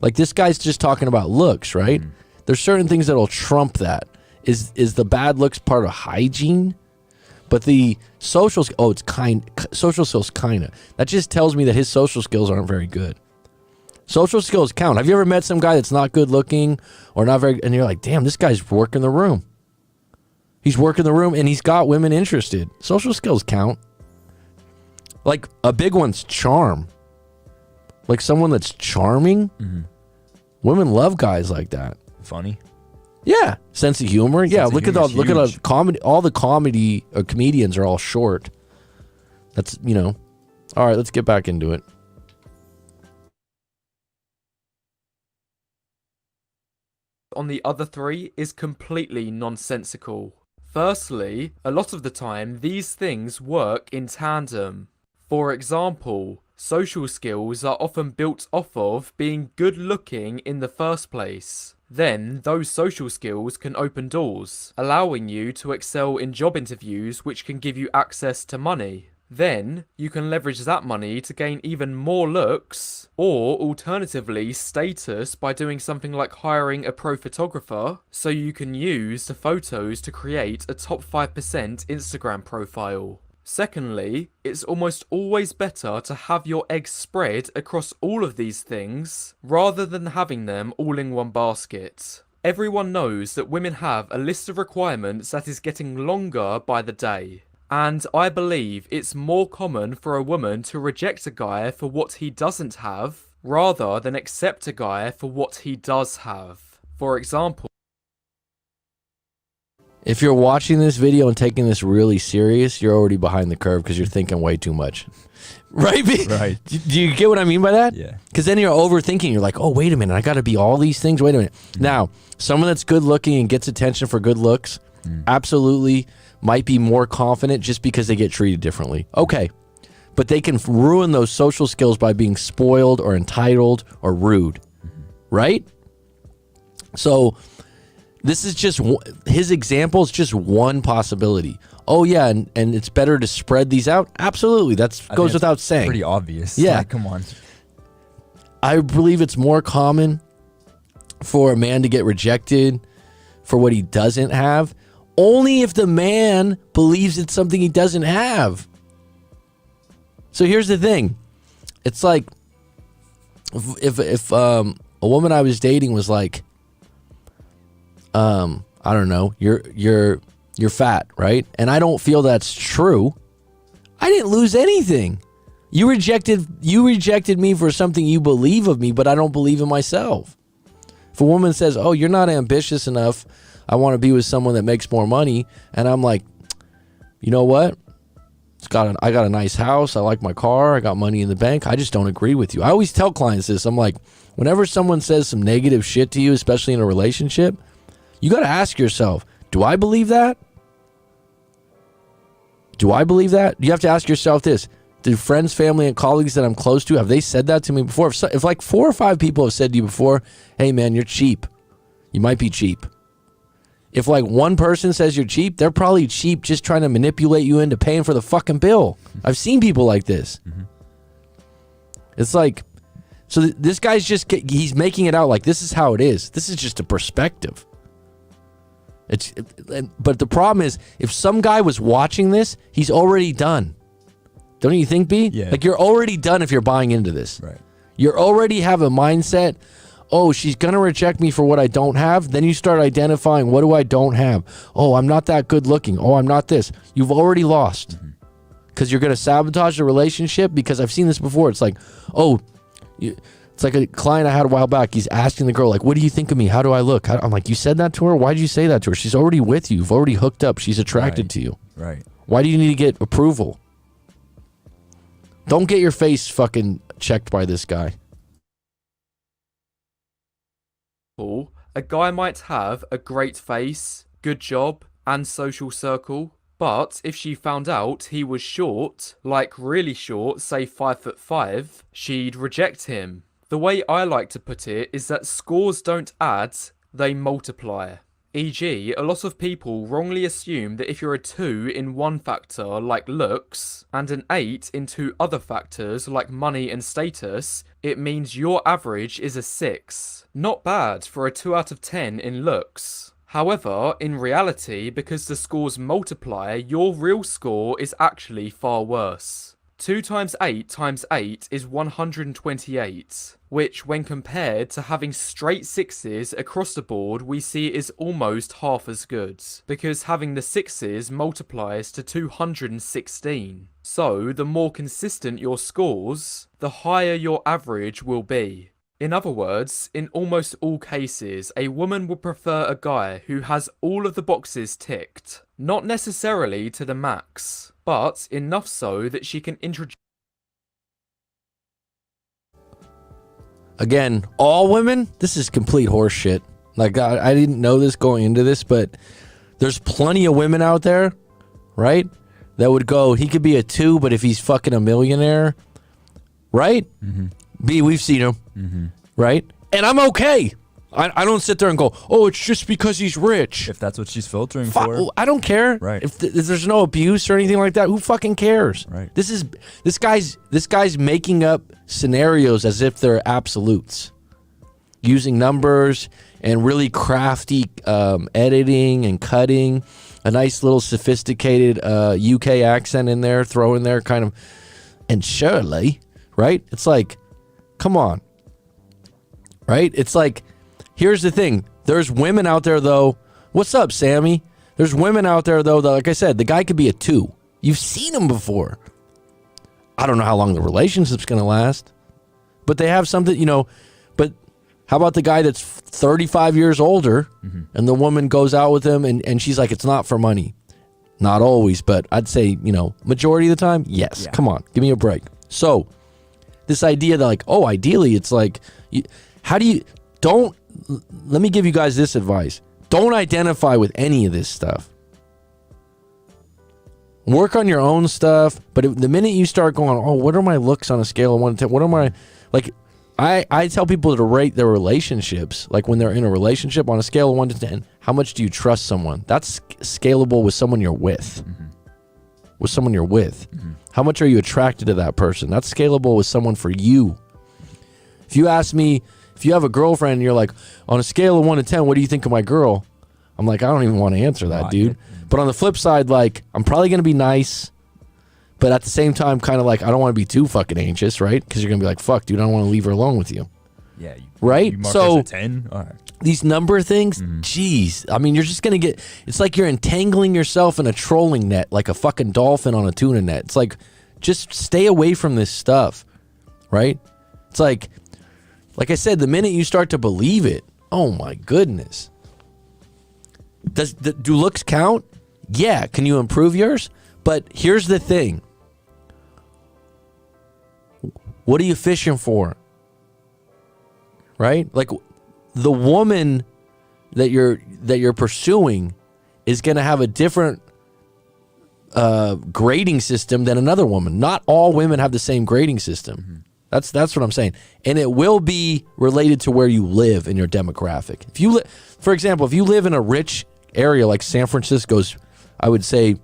Speaker 1: Like this guy's just talking about looks, right? There's certain things that'll trump that. Is the bad looks part of hygiene? But the social social skills kinda. That just tells me that his social skills aren't very good. Social skills count. Have you ever met some guy that's not good looking or not very, and you're like, damn, this guy's working the room. He's working the room and he's got women interested. Social skills count. Like a big one's charm. Like someone that's charming. Women love guys like that.
Speaker 2: Funny.
Speaker 1: Yeah, sense of humor. Look at the comedy. All the comedy comedians are all short. That's All right, let's get back into it.
Speaker 4: On the other 3 is completely nonsensical. Firstly, a lot of the time these things work in tandem. For example, social skills are often built off of being good looking in the first place. Then those social skills can open doors, allowing you to excel in job interviews which can give you access to money. Then you can leverage that money to gain even more looks, or alternatively status by doing something like hiring a pro photographer so you can use the photos to create a top 5% Instagram profile. Secondly, it's almost always better to have your eggs spread across all of these things rather than having them all in one basket. Everyone knows that women have a list of requirements that is getting longer by the day. And I believe it's more common for a woman to reject a guy for what he doesn't have, rather than accept a guy for what he does have. For example,
Speaker 1: if you're watching this video and taking this really serious, you're already behind the curve because you're thinking way too much. Right?
Speaker 2: Right.
Speaker 1: Do you get what I mean by that?
Speaker 2: Yeah.
Speaker 1: Because then you're overthinking. You're like, oh, wait a minute. I got to be all these things. Wait a minute. Now, someone that's good looking and gets attention for good looks, absolutely might be more confident just because they get treated differently. Okay. but they can ruin those social skills by being spoiled or entitled or rude, right? So this is just his example is just one possibility. Oh yeah, and it's better to spread these out. Absolutely, that goes without saying.
Speaker 2: Pretty obvious.
Speaker 1: Yeah,
Speaker 2: like, come on.
Speaker 1: I believe it's more common for a man to get rejected for what he doesn't have, only if the man believes it's something he doesn't have. So here's the thing. It's like if a woman I was dating was like, I don't know, you're fat, right? And I don't feel that's true. I didn't lose anything. You rejected me for something you believe of me, but I don't believe in myself. If a woman says, "Oh, you're not ambitious enough. I want to be with someone that makes more money," and I'm like, "You know what? I got a nice house. I like my car. I got money in the bank. I just don't agree with you." I always tell clients this. I'm like, whenever someone says some negative shit to you, especially in a relationship, you got to ask yourself, do I believe that? Do I believe that? You have to ask yourself this. Do friends, family, and colleagues that I'm close to, have they said that to me before? If like 4 or 5 people have said to you before, "Hey man, you're cheap," you might be cheap. If like one person says you're cheap, they're probably cheap just trying to manipulate you into paying for the fucking bill. I've seen people like this. Mm-hmm. It's like, so this guy's he's making it out like this is how it is. This is just a perspective. But the problem is, if some guy was watching this, he's already done. Don't you think, B?
Speaker 2: Yeah.
Speaker 1: Like, you're already done if you're buying into this.
Speaker 2: Right.
Speaker 1: You already have a mindset, oh, she's going to reject me for what I don't have. Then you start identifying, what do I don't have? Oh, I'm not that good looking. Oh, I'm not this. You've already lost. Because you're going to sabotage the relationship. Because I've seen this before. It's like, it's like a client I had a while back. He's asking the girl, like, what do you think of me? How do I look? I'm like, you said that to her? Why did you say that to her? She's already with you. You've already hooked up. She's attracted to you.
Speaker 2: Right.
Speaker 1: Why do you need to get approval? Don't get your face fucking checked by this guy.
Speaker 4: A guy might have a great face, good job, and social circle, but if she found out he was short, like really short, say 5'5", she'd reject him. The way I like to put it is that scores don't add, they multiply. E.g., a lot of people wrongly assume that if you're a 2 in one factor like looks and an 8 in 2 other factors like money and status, it means your average is a 6. Not bad for a 2 out of 10 in looks. However, in reality, because the scores multiply, your real score is actually far worse. 2 times 8 times 8 is 128, which when compared to having straight 6s across the board we see is almost half as good, because having the 6s multiplies to 216. So the more consistent your scores, the higher your average will be. In other words, in almost all cases, a woman would prefer a guy who has all of the boxes ticked. Not necessarily to the max, but enough so that she can introduce...
Speaker 1: Again, all women? This is complete horse shit. Like, I didn't know this going into this, but there's plenty of women out there, right? That would go, he could be a 2, but if he's fucking a millionaire, right? Mm-hmm. B, we've seen him, right? And I'm okay. I don't sit there and go, oh, it's just because he's rich.
Speaker 2: If that's what she's filtering for.
Speaker 1: I don't care.
Speaker 2: Right.
Speaker 1: If there's no abuse or anything like that, who fucking cares?
Speaker 2: Right.
Speaker 1: This guy's making up scenarios as if they're absolutes, using numbers and really crafty editing and cutting, a nice little sophisticated UK accent in there, throw in there kind of, and surely, right? It's like, come on, right? It's like, here's the thing. There's women out there, though. What's up, Sammy? There's women out there, though, that, like I said, the guy could be a 2. You've seen him before. I don't know how long the relationship's going to last, but they have something, but how about the guy that's 35 years older and the woman goes out with him and she's like, it's not for money. Not always, but I'd say, majority of the time, yes. Yeah. Come on, give me a break. So this idea that like, oh, ideally it's like, let me give you guys this advice. Don't identify with any of this stuff. Work on your own stuff. But the minute you start going, oh, what are my looks on a scale of 1 to 10? What are my, like, I tell people to rate their relationships, like when they're in a relationship on a scale of 1 to 10, how much do you trust someone? That's scalable with someone you're with. With someone you're with. How much are you attracted to that person? That's scalable with someone for you. If you ask me, if you have a girlfriend and you're like, on a scale of 1 to 10, what do you think of my girl? I'm like, I don't even want to answer that, dude. But on the flip side, like, I'm probably going to be nice. But at the same time, kind of like, I don't want to be too fucking anxious, right? Because you're going to be like, fuck, dude, I don't want to leave her alone with you.
Speaker 2: Yeah.
Speaker 1: Right?
Speaker 2: You mark
Speaker 1: So,
Speaker 2: us a 10? All right.
Speaker 1: these number things, geez. I mean, you're just going to get, it's like you're entangling yourself in a trolling net, like a fucking dolphin on a tuna net. It's like, just stay away from this stuff, right? It's like I said, the minute you start to believe it, oh my goodness. Do looks count? Yeah. Can you improve yours? But here's the thing. What are you fishing for? Right? Like, the woman that you're pursuing is going to have a different grading system than another woman. Not all women have the same grading system. That's what I'm saying. And it will be related to where you live in your demographic. If you for example, if you live in a rich area like San Francisco's, I would say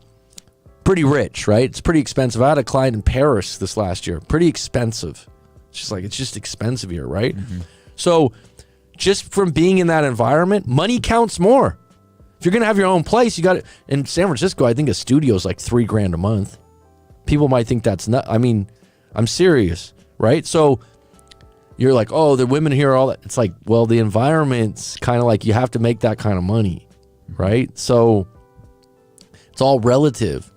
Speaker 1: pretty rich, right? It's pretty expensive. I had a client in Paris this last year. Pretty expensive. It's just expensive here, right? So just from being in that environment, money counts more. If you're going to have your own place, you got it. In San Francisco, I think a studio is like $3,000 a month. People might think that's not, I mean, I'm serious, right? So you're like, oh, the women here are all that. It's like, well, the environment's kind of like, you have to make that kind of money, right? So it's all relative.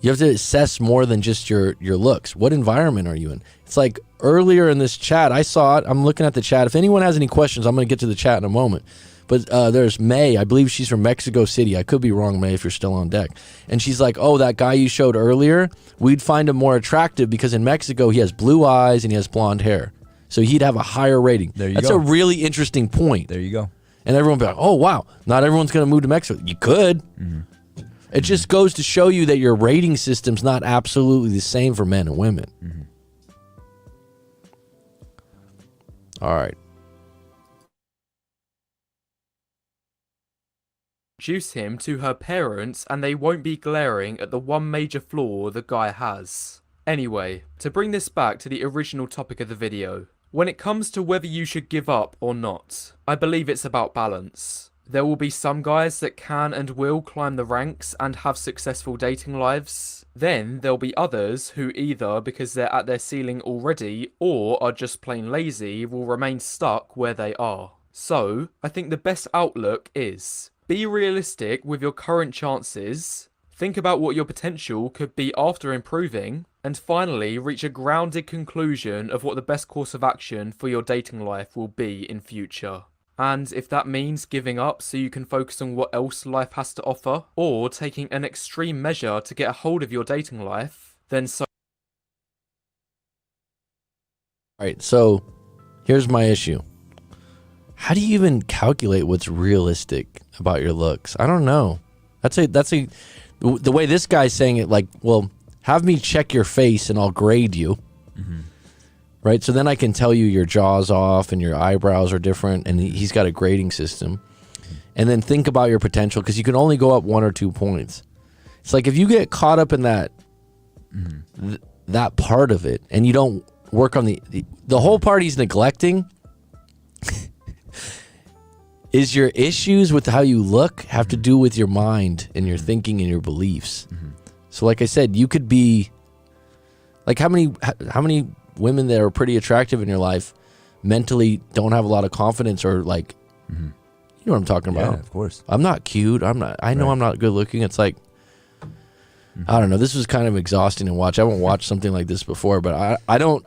Speaker 1: You have to assess more than just your looks. What environment are you in? It's like earlier in this chat, I saw it. I'm looking at the chat. If anyone has any questions, I'm going to get to the chat in a moment. But there's May. I believe she's from Mexico City. I could be wrong, May, if you're still on deck. And she's like, oh, that guy you showed earlier, we'd find him more attractive because in Mexico, he has blue eyes and he has blonde hair. So he'd have a higher rating. That's a really interesting point.
Speaker 2: There you go.
Speaker 1: And everyone will be like, oh, wow, not everyone's going to move to Mexico. You could. It just goes to show you that your rating system's not absolutely the same for men and women. All right.
Speaker 4: Introduce him to her parents and they won't be glaring at the one major flaw the guy has. Anyway, to bring this back to the original topic of the video, when it comes to whether you should give up or not, I believe it's about balance. There will be some guys that can and will climb the ranks and have successful dating lives. Then there'll be others who either because they're at their ceiling already or are just plain lazy will remain stuck where they are. So, I think the best outlook is be realistic with your current chances, think about what your potential could be after improving, and finally reach a grounded conclusion of what the best course of action for your dating life will be in future. And if that means giving up so you can focus on what else life has to offer, or taking an extreme measure to get a hold of your dating life, then so.
Speaker 1: All right, so here's my issue. How do you even calculate what's realistic about your looks? I don't know. The way this guy's saying it, like, well, have me check your face and I'll grade you. Right? So then I can tell you your jaw's off and your eyebrows are different, and he's got a grading system. And then think about your potential, because you can only go up 1 or 2 points. It's like if you get caught up in that that part of it and you don't work on the whole part he's neglecting is your issues with how you look have to do with your mind and your thinking and your beliefs. So like I said, you could be like, how many women that are pretty attractive in your life mentally don't have a lot of confidence, or like, you know what I'm talking about?
Speaker 2: Yeah, of course.
Speaker 1: I'm not cute. I know I'm not good looking. It's like, I don't know. This was kind of exhausting to watch. I haven't watched something like this before, but I don't,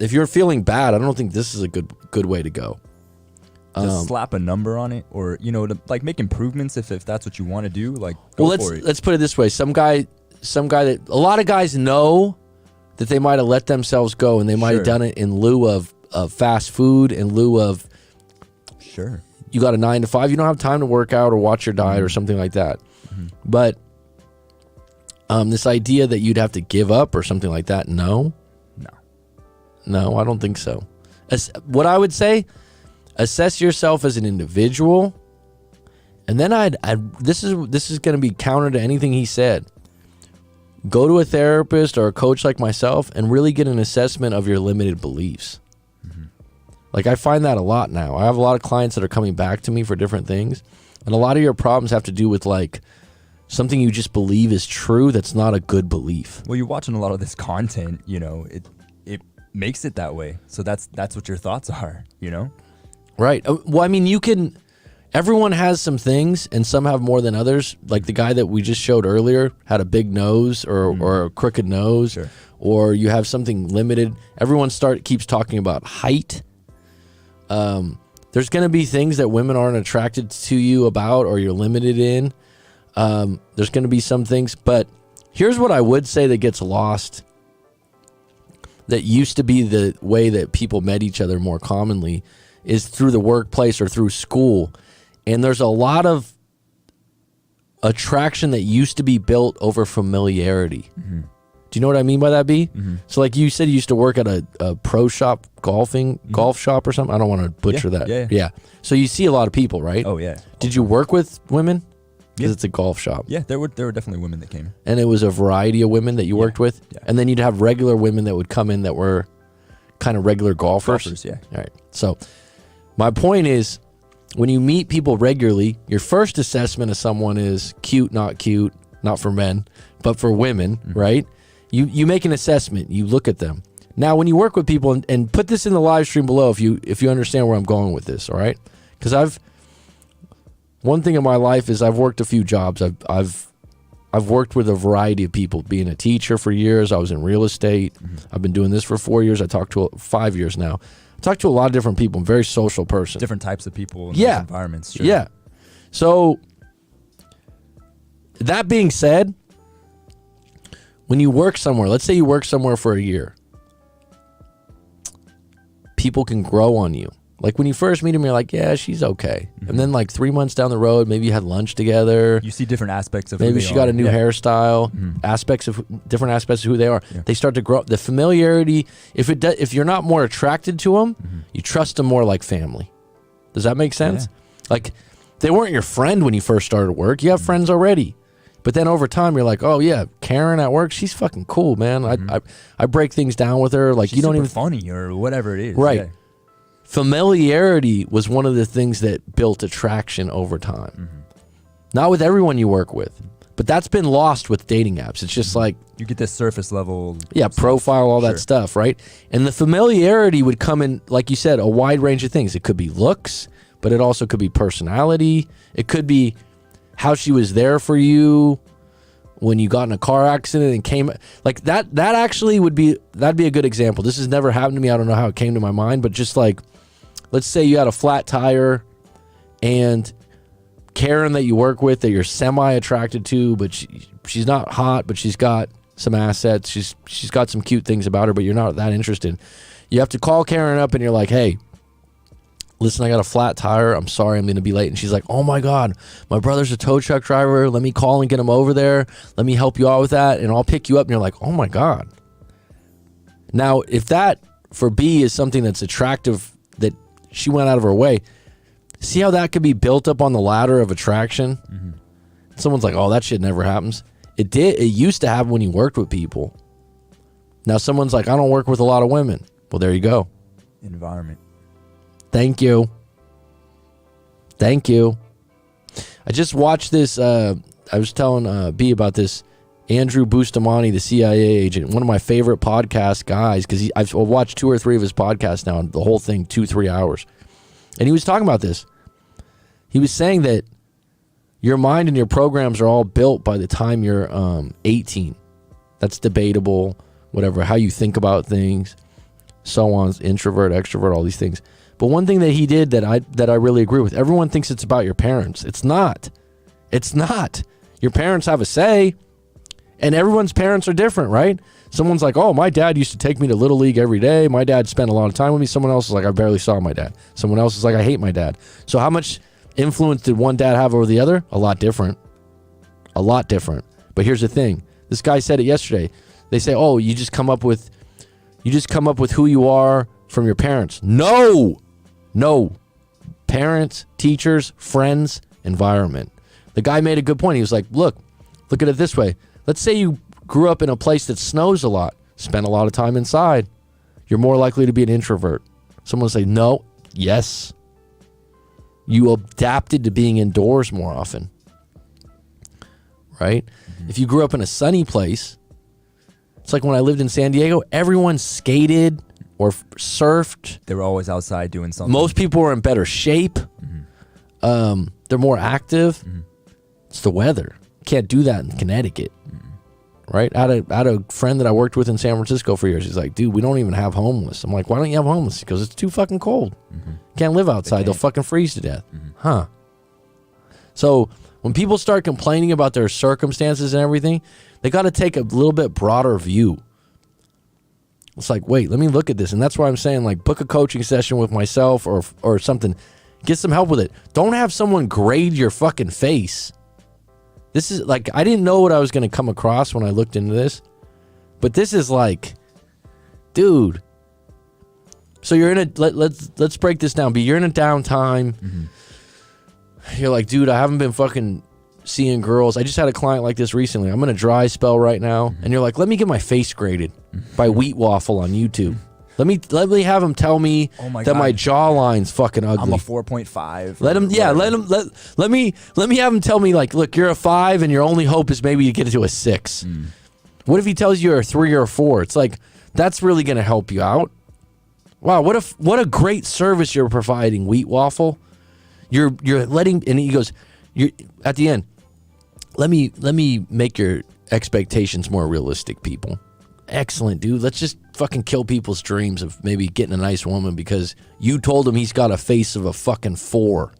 Speaker 1: if you're feeling bad, I don't think this is a good way to go.
Speaker 2: Just slap a number on it, or, to like make improvements if that's what you want to do, like, go for it.
Speaker 1: Let's put it this way. Some guy that a lot of guys know that they might have let themselves go, and they might have done it in lieu of fast food, in lieu of you got a 9 to 5, you don't have time to work out or watch your diet or something like that. But This idea that you'd have to give up or something like that, no, I don't think so. What I would say, assess yourself as an individual, and then this is going to be counter to anything he said. Go to a therapist or a coach like myself and really get an assessment of your limited beliefs. Like, I find that a lot now. I have a lot of clients that are coming back to me for different things, and a lot of your problems have to do with like something you just believe is true that's not a good belief.
Speaker 2: Well, you're watching a lot of this content, you know, it makes it that way. So that's what your thoughts are, you know?
Speaker 1: Right. Well, I mean, everyone has some things, and some have more than others. Like the guy that we just showed earlier had a big nose or a crooked nose,
Speaker 2: Sure.
Speaker 1: or you have something limited. Everyone keeps talking about height. There's going to be things that women aren't attracted to you about, or you're limited in. There's going to be some things, but here's what I would say that gets lost. That used to be the way that people met each other more commonly is through the workplace or through school. And there's a lot of attraction that used to be built over familiarity. Mm-hmm. Do you know what I mean by that, B? Mm-hmm. So like you said, you used to work at a pro shop, golf shop or something. I don't want to butcher that. Yeah. So you see a lot of people, right?
Speaker 2: Oh, yeah.
Speaker 1: Did you work with women? Because
Speaker 2: Yeah.
Speaker 1: it's a golf shop.
Speaker 2: Yeah, there were definitely women that came.
Speaker 1: And it was a variety of women that you worked with?
Speaker 2: Yeah.
Speaker 1: And then you'd have regular women that would come in that were kind of regular golfers?
Speaker 2: Yeah.
Speaker 1: All right. So my point is, when you meet people regularly, your first assessment of someone is cute, not for men, but for women, right? You make an assessment. You look at them. Now, when you work with people, and put this in the live stream below if you understand where I'm going with this, all right? Because one thing in my life is I've worked a few jobs. I've worked with a variety of people. Being a teacher for years, I was in real estate. I've been doing this for 4 years. I talked to 5 years now. I talk to a lot of different people. I'm a very social person.
Speaker 2: Different types of people in those environments. Sure.
Speaker 1: Yeah. So that being said, when you work somewhere, let's say you work somewhere for a year, people can grow on you. Like when you first meet them, you're like, yeah, she's okay. Mm-hmm. And then like 3 months down the road, maybe you had lunch together.
Speaker 2: You see different aspects of
Speaker 1: maybe
Speaker 2: who they
Speaker 1: she got a new hairstyle,
Speaker 2: Mm-hmm.
Speaker 1: different aspects of who they are.
Speaker 2: Yeah.
Speaker 1: They start to grow. The familiarity, if you're not more attracted to them, you trust them more like family. Does that make sense?
Speaker 2: Yeah.
Speaker 1: Like they weren't your friend when you first started work. You have friends already. But then over time, you're like, oh yeah, Karen at work, she's fucking cool, man. I break things down with her. Like
Speaker 2: she's
Speaker 1: you don't
Speaker 2: super
Speaker 1: even
Speaker 2: funny or whatever it is.
Speaker 1: Right.
Speaker 2: Yeah.
Speaker 1: Familiarity was one of the things that built attraction over time. Not with everyone you work with, but that's been lost with dating apps. It's just like
Speaker 2: You get this surface level.
Speaker 1: yeah, profile, all that stuff, right? And the familiarity would come in, like you said, a wide range of things. It could be looks, but it also could be personality. It could be how she was there for you when you got in a car accident and came like that. That'd be a good example. This has never happened to me. I don't know how it came to my mind, but just like, let's say you had a flat tire and Karen that you work with that you're semi attracted to, but she's not hot, but she's got some assets. She's got some cute things about her, but you're not that interested. You have to call Karen up and you're like, hey, listen, I got a flat tire. I'm sorry I'm going to be late. And she's like, oh my God, my brother's a tow truck driver. Let me call and get him over there. Let me help you out with that. And I'll pick you up. And you're like, oh my God. Now, if that for B is something that's attractive, that she went out of her way, see how that could be built up on the ladder of attraction? Someone's like, oh, that shit never happens. It did. It used to happen when you worked with people. Now someone's like, I don't work with a lot of women. Well, there you go.
Speaker 2: Environment.
Speaker 1: Thank you. I just watched this. I was telling B about this. Andrew Bustamante, the CIA agent, one of my favorite podcast guys, because I've watched 2 or 3 of his podcasts now, the whole thing, 2-3 hours. And he was talking about this. He was saying that your mind and your programs are all built by the time you're 18. That's debatable, whatever, how you think about things, so on, introvert, extrovert, all these things. But one thing that he did that I really agree with, everyone thinks it's about your parents. It's not. It's not. Your parents have a say, and everyone's parents are different, right? Someone's like, oh, my dad used to take me to Little League every day. My dad spent a lot of time with me. Someone else is like, I barely saw my dad. Someone else is like, I hate my dad. So how much influence did one dad have over the other? A lot different. But here's the thing. This guy said it yesterday. They say, oh, you just come up with who you are from your parents. No. Parents, teachers, friends, environment. The guy made a good point. He was like, look at it this way. Let's say you grew up in a place that snows a lot, spent a lot of time inside. You're more likely to be an introvert. Someone will say, no, yes. You adapted to being indoors more often, right? Mm-hmm. If you grew up in a sunny place, it's like when I lived in San Diego, everyone skated or surfed.
Speaker 2: They were always outside doing something.
Speaker 1: Most people were in better shape. Mm-hmm. They're more active. Mm-hmm. It's the weather. Can't do that in Connecticut, right? I had a friend that I worked with in San Francisco for years. He's like, dude, we don't even have homeless. I'm like, why don't you have homeless? He goes, it's too fucking cold. Mm-hmm. Can't live outside. They'll fucking freeze to death. Mm-hmm. Huh. So when people start complaining about their circumstances and everything, they got to take a little bit broader view. It's like, wait, let me look at this. And that's why I'm saying, like, book a coaching session with myself or something. Get some help with it. Don't have someone grade your fucking face. This is like, I didn't know what I was going to come across when I looked into this. But this is like, dude. So you're in a, let's break this down. But you're in a downtime. Mm-hmm. You're like, dude, I haven't been fucking seeing girls. I just had a client like this recently. I'm in a dry spell right now. Mm-hmm. And you're like, let me get my face graded by Wheat Waffle on YouTube. Let me have him tell me that my jawline's fucking ugly.
Speaker 2: I'm a 4.5.
Speaker 1: Let me have him tell me, like, look, you're a 5 and your only hope is maybe to get it to a 6. What if he tells you you're a 3 or a 4? It's like, that's really going to help you out. Wow, what a great service you're providing, Wheat Waffle. You're letting, and he goes, you're at the end, let me make your expectations more realistic, people. Excellent, dude. Let's just fucking kill people's dreams of maybe getting a nice woman because you told him he's got a face of a fucking 4.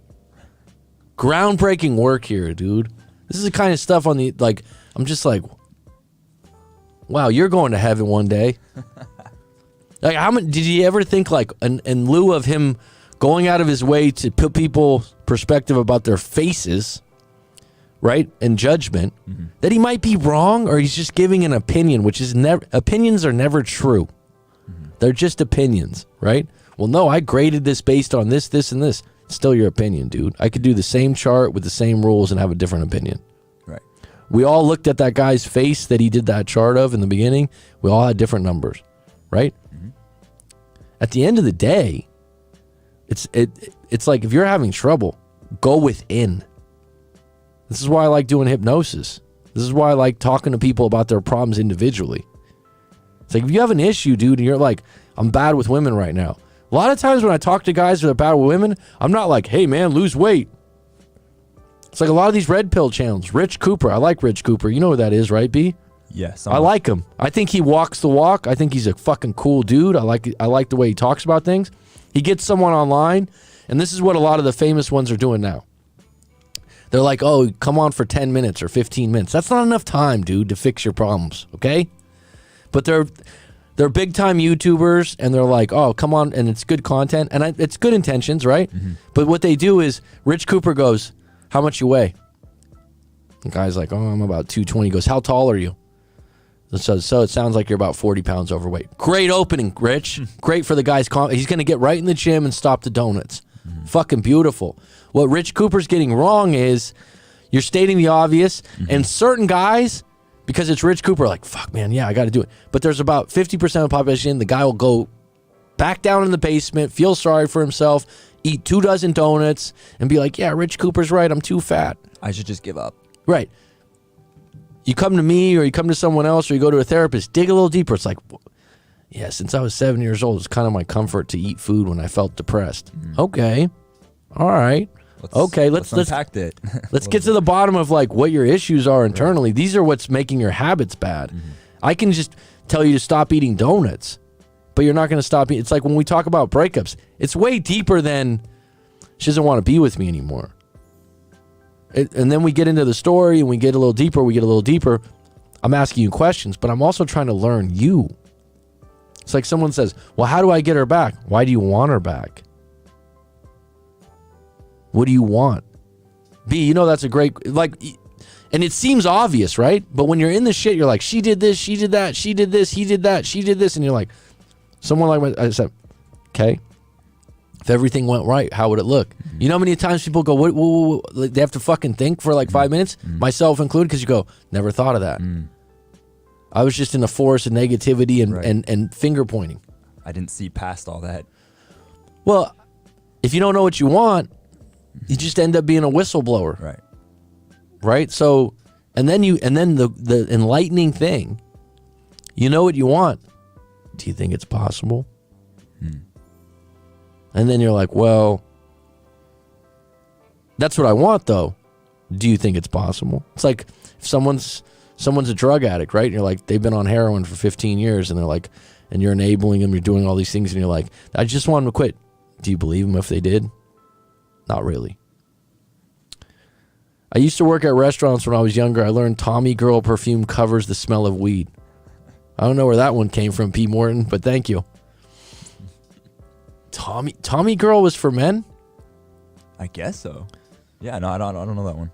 Speaker 1: Groundbreaking work here, dude. This is the kind of stuff on the, like, I'm just like, wow, you're going to heaven one day. Like, how many, did you ever think, like, in lieu of him going out of his way to put people's perspective about their faces, right, and judgment, that he might be wrong, or he's just giving an opinion, which is never, opinions are never true. They're just opinions, right? Well, no, I graded this based on this, this, and this. It's still your opinion, dude. I could do the same chart with the same rules and have a different opinion.
Speaker 2: Right. We
Speaker 1: all looked at that guy's face that he did that chart of in the beginning. We all had different numbers, right? Mm-hmm. At the end of the day, it's like, if you're having trouble, go within. This is why I like doing hypnosis. This is why I like talking to people about their problems individually. It's like, if you have an issue, dude, and you're like, I'm bad with women right now. A lot of times when I talk to guys that are bad with women, I'm not like, hey, man, lose weight. It's like a lot of these red pill channels. Rich Cooper. I like Rich Cooper. You know who that is, right, B?
Speaker 2: Yes.
Speaker 1: I like him. I think he walks the walk. I think he's a fucking cool dude. I like the way he talks about things. He gets someone online, and this is what a lot of the famous ones are doing now. They're like, oh, come on for 10 minutes or 15 minutes. That's not enough time, dude, to fix your problems, okay? But they're big-time YouTubers, and they're like, oh, come on, and it's good content, and it's good intentions, right? Mm-hmm. But what they do is, Rich Cooper goes, how much you weigh? The guy's like, oh, I'm about 220. He goes, how tall are you? So it sounds like you're about 40 pounds overweight. Great opening, Rich. Great for the guy's he's going to get right in the gym and stop the donuts. Mm-hmm. Fucking beautiful. What Rich Cooper's getting wrong is you're stating the obvious, and certain guys, because it's Rich Cooper, like, fuck, man, yeah, I got to do it. But there's about 50% of the population, the guy will go back down in the basement, feel sorry for himself, eat 2 dozen donuts, and be like, yeah, Rich Cooper's right, I'm too fat.
Speaker 2: I should just give up.
Speaker 1: Right. You come to me, or you come to someone else, or you go to a therapist, dig a little deeper. It's like, yeah, since I was 7 years old, it's kind of my comfort to eat food when I felt depressed. Okay. All right. Let's
Speaker 2: unpack it.
Speaker 1: Let's get to the bottom of, like, what your issues are internally. Right. These are what's making your habits bad. Mm-hmm. I can just tell you to stop eating donuts, but you're not going to stop eating. It's like when we talk about breakups, it's way deeper than she doesn't want to be with me anymore. And then we get into the story and we get a little deeper. I'm asking you questions, but I'm also trying to learn you. It's like someone says, well, how do I get her back? Why do you want her back? What do you want? B, you know, that's a great, like, And it seems obvious, right? But when you're in the shit, you're like, she did this, she did that, she did this, he did that, she did this. And you're like, someone like I said, okay, if everything went right, how would it look? You know how many times people go, what, they have to fucking think for like 5 minutes, myself included, because you go, never thought of that. I was just in a forest of negativity and finger pointing.
Speaker 2: I didn't see past all that.
Speaker 1: Well, if you don't know what you want, you just end up being a whistleblower.
Speaker 2: Right.
Speaker 1: Right? So, and then the enlightening thing, you know what you want. Do you think it's possible? And then you're like, well, that's what I want though. Do you think it's possible? It's like if someone's a drug addict, right? And you're like, they've been on heroin for 15 years and they're like, and you're enabling them, you're doing all these things and you're like, I just want them to quit. Do you believe them if they did? Not really. I used to work at restaurants when I was younger. I learned Tommy Girl perfume covers the smell of weed. I don't know where that one came from, P. Morton, but thank you. Tommy Girl was for men?
Speaker 2: I guess so. Yeah, no, I don't know that one.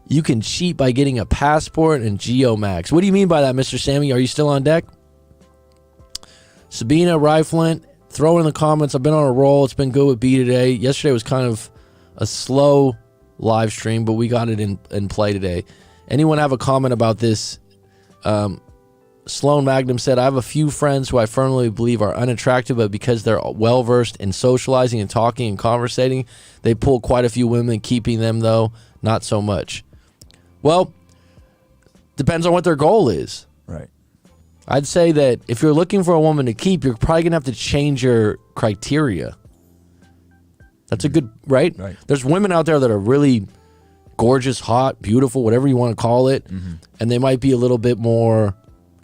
Speaker 1: You can cheat by getting a passport and Geomax. What do you mean by that, Mr. Sammy? Are you still on deck? Sabina Riflint, throw in the comments. I've been on a roll. It's been good with B today. Yesterday was kind of a slow live stream, but we got it in play today. Anyone have a comment about this? Sloan Magnum said, I have a few friends who I firmly believe are unattractive, but because they're well-versed in socializing and talking and conversating, they pull quite a few women. Keeping them, though, not so much. Well, depends on what their goal is.
Speaker 2: Right.
Speaker 1: I'd say that if you're looking for a woman to keep, you're probably going to have to change your criteria. That's a good, right?
Speaker 2: Right.
Speaker 1: There's women out there that are really gorgeous, hot, beautiful, whatever you want to call it, and they might be a little bit more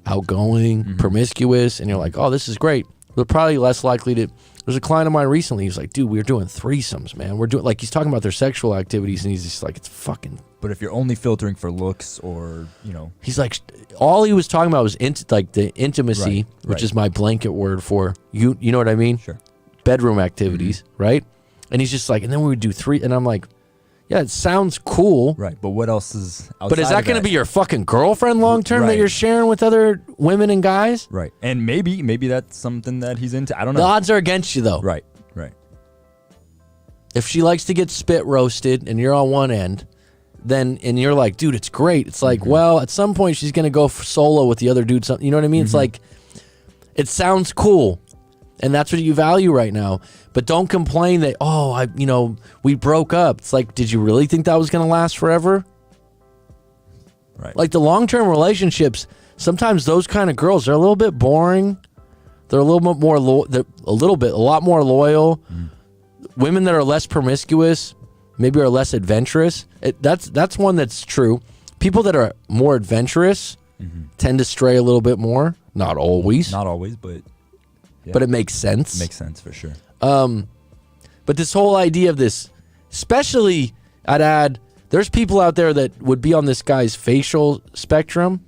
Speaker 1: outgoing, promiscuous, and you're like, oh, this is great. They're probably less likely to. There's a client of mine recently, he's like, dude, we're doing threesomes, man. We're doing, like, he's talking about their sexual activities, and he's just like, it's fucking.
Speaker 2: But if you're only filtering for looks or,
Speaker 1: He's like, all he was talking about was like the intimacy,
Speaker 2: Right,
Speaker 1: which
Speaker 2: right.
Speaker 1: is my blanket word for, you know what I mean?
Speaker 2: Sure.
Speaker 1: Bedroom activities, right? And he's just like, and then we would do three, and I'm like, yeah, it sounds cool.
Speaker 2: Right, but what else is outside
Speaker 1: But is that
Speaker 2: of
Speaker 1: going to be your fucking girlfriend long term that
Speaker 2: Right.
Speaker 1: you're sharing with other women and guys?
Speaker 2: Right, and maybe that's something that he's into. I don't know.
Speaker 1: The odds are against you, though.
Speaker 2: Right.
Speaker 1: If she likes to get spit roasted and you're on one end, then and you're like, dude, it's great. It's like, well, at some point she's gonna go solo with the other dude. You know what I mean? It's like, it sounds cool, and that's what you value right now. But don't complain that we broke up. It's like, did you really think that was gonna last forever?
Speaker 2: Right.
Speaker 1: Like the long-term relationships, sometimes those kind of girls, they're a little bit boring. They're a little bit more a lot more loyal. Women that are less promiscuous, maybe are less adventurous. That's one that's true. People that are more adventurous tend to stray a little bit more. Not always.
Speaker 2: Not always, but yeah.
Speaker 1: But it makes sense.
Speaker 2: Makes sense for sure.
Speaker 1: But this whole idea of this, especially I'd add, there's people out there that would be on this guy's facial spectrum,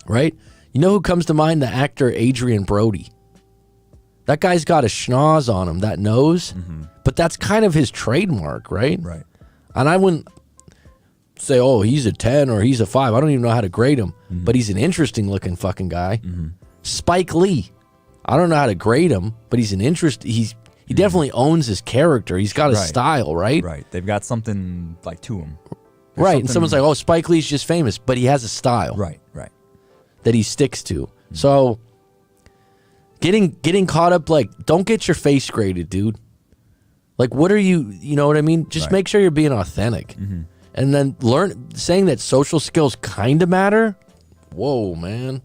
Speaker 1: right? You know who comes to mind? The actor Adrian Brody. That guy's got a schnoz on him, that nose, but that's kind of his trademark, right?
Speaker 2: Right.
Speaker 1: And I wouldn't say, oh, he's a 10 or he's a 5. I don't even know how to grade him, but he's an interesting looking fucking guy. Spike Lee. I don't know how to grade him, but he's an he definitely owns his character. He's got a style, right?
Speaker 2: Right. They've got something like to him.
Speaker 1: Right. And someone's like, oh, Spike Lee's just famous, but he has a style.
Speaker 2: Right.
Speaker 1: That he sticks to. So getting caught up, like, don't get your face graded, dude. Like, what are you know what I mean? Just make sure you're being authentic. And then saying that social skills kind of matter. Whoa, man.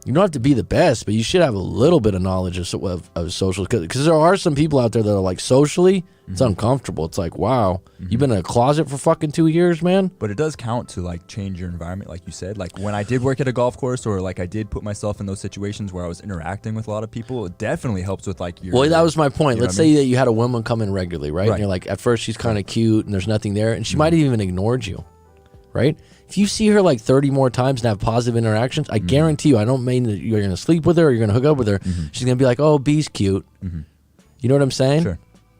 Speaker 1: You don't have to be the best, but you should have a little bit of knowledge of social, because there are some people out there that are like, socially, it's uncomfortable. It's like, wow, you've been in a closet for fucking 2 years, man.
Speaker 2: But it does count to like change your environment, like you said. Like when I did work at a golf course, or like I did put myself in those situations where I was interacting with a lot of people, it definitely helps with like your.
Speaker 1: Well, that was my point. Let's say
Speaker 2: I mean?
Speaker 1: that you had a woman come in regularly, right? And you're like, at first she's kind of cute and there's nothing there, and she might have even ignored you, right? If you see her like 30 more times and have positive interactions, I guarantee you, I don't mean that you're going to sleep with her or you're going to hook up with her. She's going to be like, oh, B's cute. You know what I'm saying?
Speaker 2: Sure.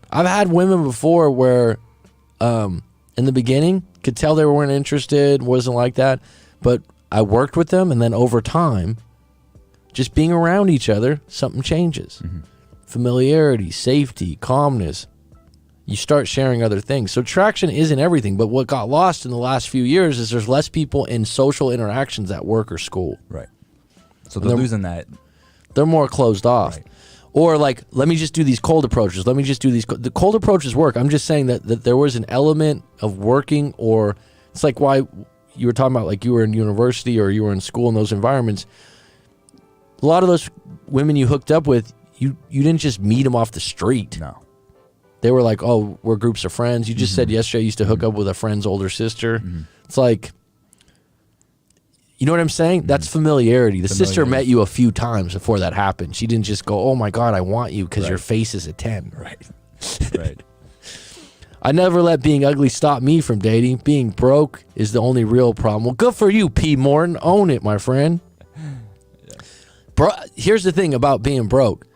Speaker 1: I've had women before where in the beginning, could tell they weren't interested, wasn't like that. But I worked with them, and then over time, just being around each other, something changes. Familiarity, safety, calmness. You start sharing other things. So attraction isn't everything, but what got lost in the last few years is there's less people in social interactions at work or school.
Speaker 2: Right. So they're losing that.
Speaker 1: They're more closed off.
Speaker 2: Right.
Speaker 1: Or like, let me just do these cold approaches. Let me just do these. The cold approaches work. I'm just saying that there was an element of working, or it's like why you were talking about, like you were in university or you were in school in those environments. A lot of those women you hooked up with, you didn't just meet them off the street.
Speaker 2: No.
Speaker 1: They were like, oh, we're groups of friends. You just said yesterday you used to hook up with a friend's older sister. It's like, you know what I'm saying? That's familiarity. The sister met you a few times before that happened. She didn't just go, oh my God, I want you because your face is a 10.
Speaker 2: Right. Right.
Speaker 1: I never let being ugly stop me from dating. Being broke is the only real problem. Well, good for you, P. Morton. Own it, my friend. Bro, here's the thing about being broke.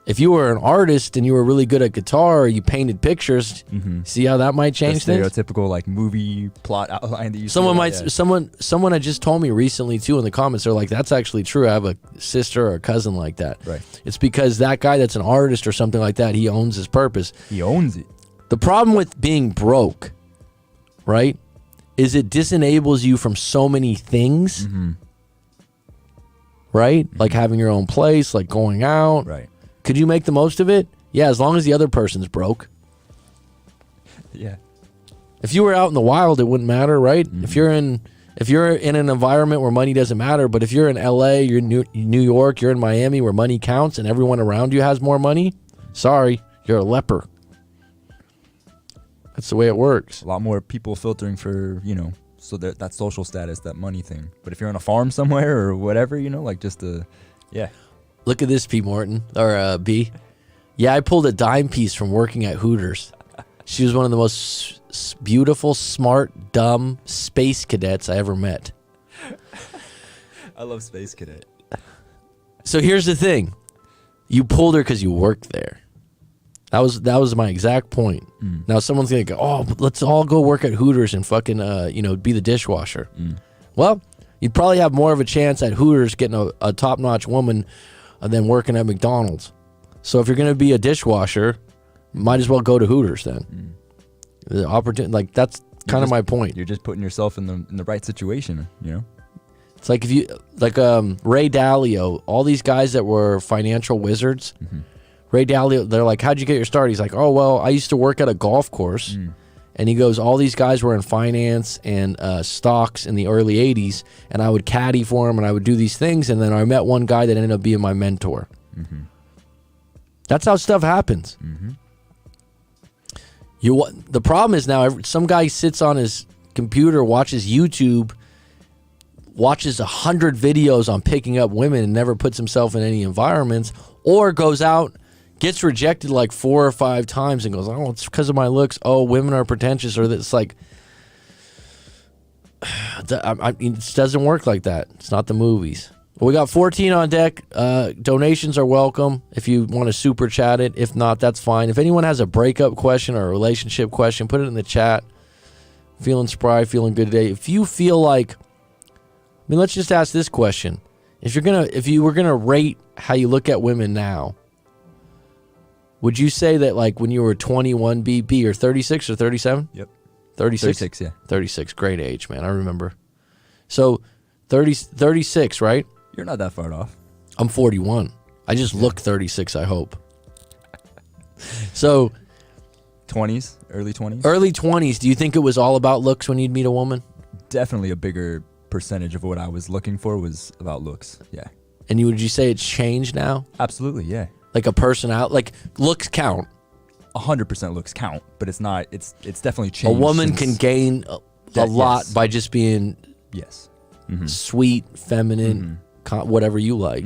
Speaker 1: If you were an artist and you were really good at guitar, or you painted pictures, see how that might change
Speaker 2: the
Speaker 1: things?
Speaker 2: stereotypical like movie plot outline that you
Speaker 1: Someone had just told me recently too in the comments, they're like, that's actually true. I have a sister or a cousin like that.
Speaker 2: Right.
Speaker 1: It's because that guy that's an artist or something like that, he owns his purpose.
Speaker 2: He owns it.
Speaker 1: The problem with being broke, right, is it disenables you from so many things, right? Like having your own place, like going out.
Speaker 2: Right.
Speaker 1: Could you make the most of it? Yeah, as long as the other person's broke.
Speaker 2: Yeah.
Speaker 1: If you were out in the wild, it wouldn't matter, right? If you're in an environment where money doesn't matter, but if you're in LA, you're in New York, you're in Miami where money counts and everyone around you has more money, sorry, you're a leper. That's the way it works.
Speaker 2: A lot more people filtering for, so that social status, that money thing. But if you're on a farm somewhere or whatever, like just yeah.
Speaker 1: Look at this, P. Morton, or B. Yeah, I pulled a dime piece from working at Hooters. She was one of the most beautiful, smart, dumb space cadets I ever met.
Speaker 2: I love Space Cadet.
Speaker 1: So here's the thing. You pulled her because you worked there. That was my exact point. Now someone's going to go, oh, let's all go work at Hooters and fucking, be the dishwasher. Well, you'd probably have more of a chance at Hooters getting a top-notch woman than working at McDonald's. So if you're going to be a dishwasher, might as well go to Hooters then. The opportunity, like that's kind of my point.
Speaker 2: You're just putting yourself in the right situation,
Speaker 1: It's like if you Ray Dalio, all these guys that were financial wizards. Ray Dalio, they're like, how'd you get your start? He's like, oh well, I used to work at a golf course. And he goes, all these guys were in finance and stocks in the early 80s, and I would caddy for him, and I would do these things, and then I met one guy that ended up being my mentor. That's how stuff happens. The problem is now, some guy sits on his computer, watches YouTube, watches 100 videos on picking up women and never puts himself in any environments, or goes out, gets rejected like 4 or 5 times and goes, oh, it's because of my looks. Oh, women are pretentious. Or it's like, I mean, it doesn't work like that. It's not the movies. Well, we got 14 on deck. Donations are welcome if you want to super chat it. If not, that's fine. If anyone has a breakup question or a relationship question, put it in the chat. Feeling spry, feeling good today. If you feel like, let's just ask this question. If you were gonna rate how you look at women now, would you say that like when you were 21 BP or 36 or 37?
Speaker 2: Yep.
Speaker 1: 36?
Speaker 2: 36, yeah.
Speaker 1: 36, great age, man. I remember. So 36, right?
Speaker 2: You're not that far off.
Speaker 1: I'm 41. I just look 36, I hope. So
Speaker 2: 20s, early 20s?
Speaker 1: Early 20s, do you think it was all about looks when you'd meet a woman?
Speaker 2: Definitely a bigger percentage of what I was looking for was about looks, yeah.
Speaker 1: And would you say it's changed now?
Speaker 2: Absolutely, yeah.
Speaker 1: Like a personality, like looks count.
Speaker 2: 100% looks count, but it's not. It's definitely changed.
Speaker 1: A woman can gain a lot by just being sweet, feminine, whatever you like.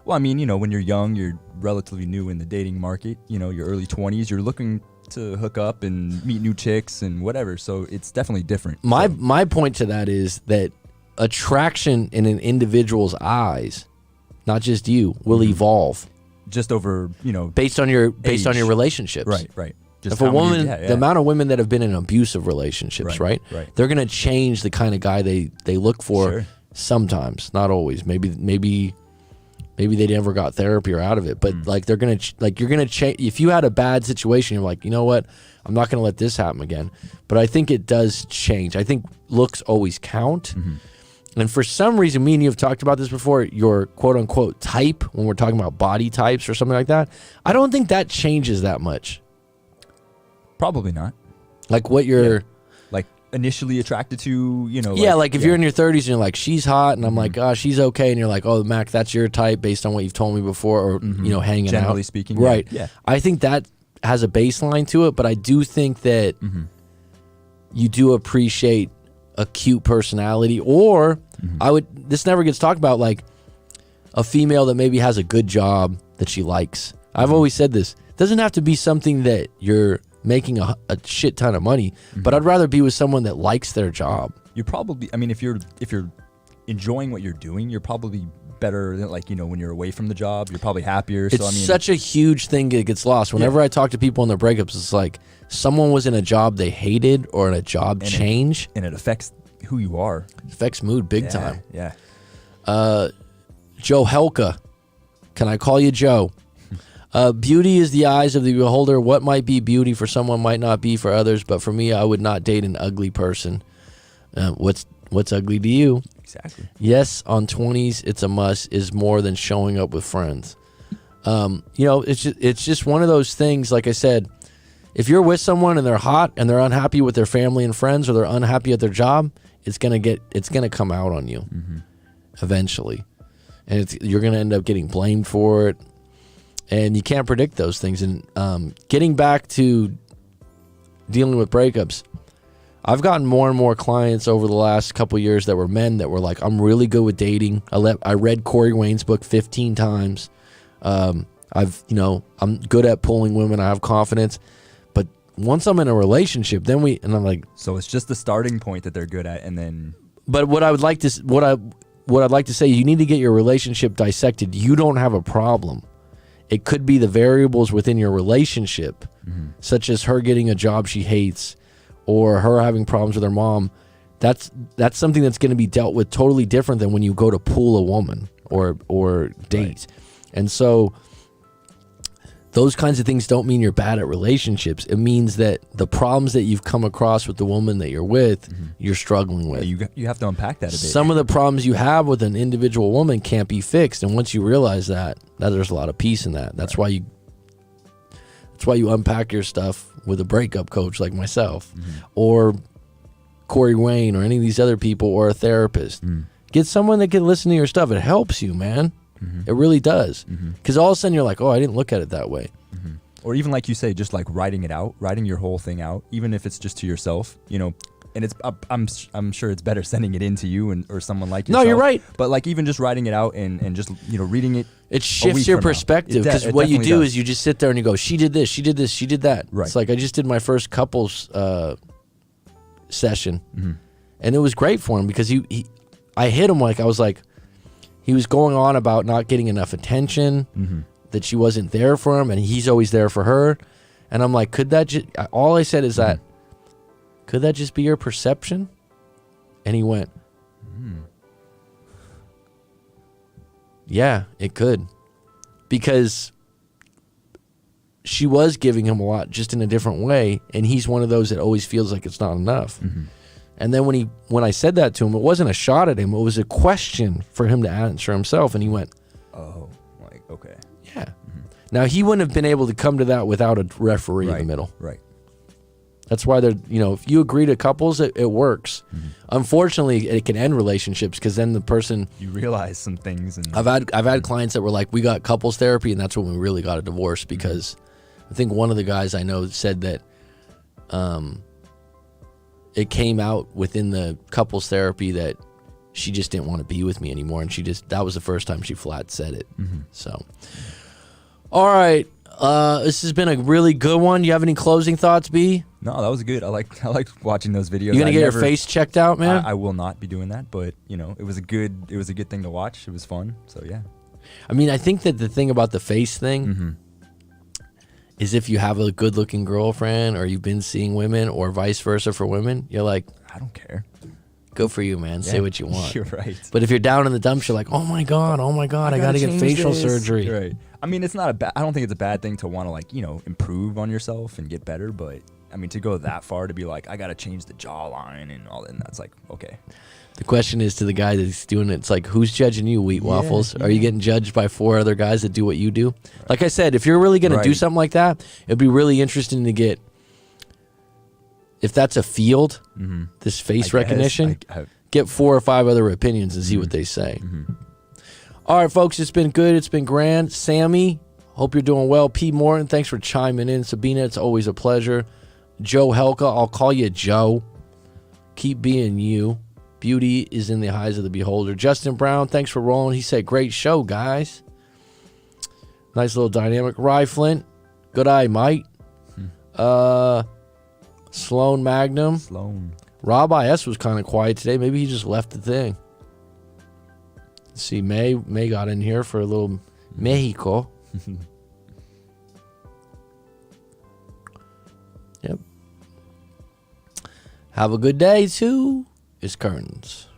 Speaker 2: Well, I mean, when you're young, you're relatively new in the dating market. Your early 20s, you're looking to hook up and meet new chicks and whatever. So it's definitely different.
Speaker 1: My point to that is that attraction in an individual's eyes, not just you, will evolve.
Speaker 2: Just over,
Speaker 1: based on your relationships.
Speaker 2: Right. Just
Speaker 1: if a
Speaker 2: how many-
Speaker 1: woman,
Speaker 2: yeah, yeah.
Speaker 1: the amount of women that have been in abusive relationships, right?
Speaker 2: Right.
Speaker 1: They're gonna change the kind of guy they look for.
Speaker 2: Sure.
Speaker 1: Sometimes, not always. Maybe they never got therapy or out of it. But like you're gonna change. If you had a bad situation, you're like, you know what? I'm not gonna let this happen again. But I think it does change. I think looks always count. And for some reason, me and you have talked about this before, your quote unquote type, when we're talking about body types or something like that, I don't think that changes that much.
Speaker 2: Probably not.
Speaker 1: Like what you're,
Speaker 2: Like initially attracted to,
Speaker 1: like if you're in your 30s and you're like, she's hot, and I'm like, oh, she's okay. And you're like, oh, Mac, that's your type based on what you've told me before, or, hanging out.
Speaker 2: Generally speaking.
Speaker 1: Right.
Speaker 2: Yeah.
Speaker 1: I think that has a baseline to it, but I do think that you do appreciate a cute personality, or this never gets talked about, like a female that maybe has a good job that she likes. I've always said this. It doesn't have to be something that you're making a shit ton of money, but I'd rather be with someone that likes their job.
Speaker 2: You're probably, I mean, if you're enjoying what you're doing, you're probably better than, like, when you're away from the job, you're probably happier.
Speaker 1: It's such a huge thing that gets lost. Whenever I talk to people in their breakups, it's like someone was in a job they hated or in a job change.
Speaker 2: And it affects who you are.
Speaker 1: It affects mood big time.
Speaker 2: Yeah.
Speaker 1: Joe Helka. Can I call you Joe? Beauty is the eyes of the beholder. What might be beauty for someone might not be for others, but for me, I would not date an ugly person. What's ugly to you?
Speaker 2: Exactly.
Speaker 1: Yes, on 20s, it's a must, is more than showing up with friends. It's just one of those things, like I said, if you're with someone and they're hot and they're unhappy with their family and friends, or they're unhappy at their job, it's gonna come out on you eventually. And you're gonna end up getting blamed for it. And you can't predict those things. And getting back to dealing with breakups, I've gotten more and more clients over the last couple of years that were men that were like, I'm really good with dating. I read Corey Wayne's book 15 times. I'm good at pulling women. I have confidence. But once I'm in a relationship, and I'm like,
Speaker 2: so it's just the starting point that they're good at, and then.
Speaker 1: But what I'd like to say, you need to get your relationship dissected. You don't have a problem. It could be the variables within your relationship, such as her getting a job she hates, or her having problems with her mom. That's something that's going to be dealt with totally different than when you go to pull a woman or date. Right. And so those kinds of things don't mean you're bad at relationships. It means that the problems that you've come across with the woman that you're with, you're struggling with.
Speaker 2: You have to unpack that a bit.
Speaker 1: Some of the problems you have with an individual woman can't be fixed, and once you realize that there's a lot of peace in that. That's why you unpack your stuff with a breakup coach like myself, or Corey Wayne, or any of these other people, or a therapist. Get someone that can listen to your stuff. It helps you, man. It really does. Because all of a sudden you're like, oh, I didn't look at it that way.
Speaker 2: Or even like you say, just like writing your whole thing out, even if it's just to yourself, and it's, I'm sure it's better sending it in to you or someone like yourself.
Speaker 1: No, you're right.
Speaker 2: But like even just writing it out and just, reading it.
Speaker 1: It shifts your perspective, because what you do is you just sit there and you go, she did this, she did this, she did that.
Speaker 2: Right.
Speaker 1: It's like I just did my first couples session, and it was great for him, because I hit him like, I was like, he was going on about not getting enough attention, that she wasn't there for him, and he's always there for her. And I'm like, all I said is that, could that just be your perception? And he went, yeah, it could. Because she was giving him a lot, just in a different way, and he's one of those that always feels like it's not enough. And then when I said that to him, it wasn't a shot at him, it was a question for him to answer himself, and he went,
Speaker 2: oh, like, okay.
Speaker 1: Yeah. Now, he wouldn't have been able to come to that without a referee in the middle.
Speaker 2: Right.
Speaker 1: That's why if you agree to couples, it works. Unfortunately, it can end relationships, because then the person,
Speaker 2: you realize some things. And
Speaker 1: I've had clients that were like, we got couples therapy, and that's when we really got a divorce, because I think one of the guys I know said that it came out within the couples therapy that she just didn't want to be with me anymore, and that was the first time she flat said it. So, all right, this has been a really good one. Do you have any closing thoughts, B?
Speaker 2: No, that was good. I liked watching those videos.
Speaker 1: You gonna get your face checked out, man?
Speaker 2: I will not be doing that, but it was a good thing to watch. It was fun. So yeah.
Speaker 1: I mean, I think that the thing about the face thing is if you have a good-looking girlfriend or you've been seeing women or vice versa for women, you're like,
Speaker 2: I don't care.
Speaker 1: go for you, man. Say what you want.
Speaker 2: You're right.
Speaker 1: But if you're down in the dumps, you're like, oh my god, I gotta get
Speaker 2: change
Speaker 1: facial
Speaker 2: this.
Speaker 1: surgery.
Speaker 2: You're right. I mean, it's not a bad. I don't think it's a bad thing to want to like improve on yourself and get better. But I mean, to go that far to be like, I gotta change the jawline and all that, and that's like, okay.
Speaker 1: The question is to the guy that's doing it, it's like, who's judging you, Wheat Waffles? Are you getting judged by 4 other guys that do what you do? Right. Like I said, if you're really going to do something like that, it'd be really interesting to get, if that's a field, this face recognition, get 4 or 5 other opinions and see what they say. All right, folks, it's been good. It's been grand. Sammy, hope you're doing well. P. Morton, thanks for chiming in. Sabina, it's always a pleasure. Joe Helka, I'll call you Joe. Keep being you. Beauty is in the eyes of the beholder. Justin Brown, thanks for rolling. He said, great show, guys. Nice little dynamic. Rye Flint, good eye, Mike. Sloan Magnum. Rob IS was kind of quiet today. Maybe he just left the thing. Let's see, May got in here for a little Mexico. Yep. Have a good day, too. It's curtains.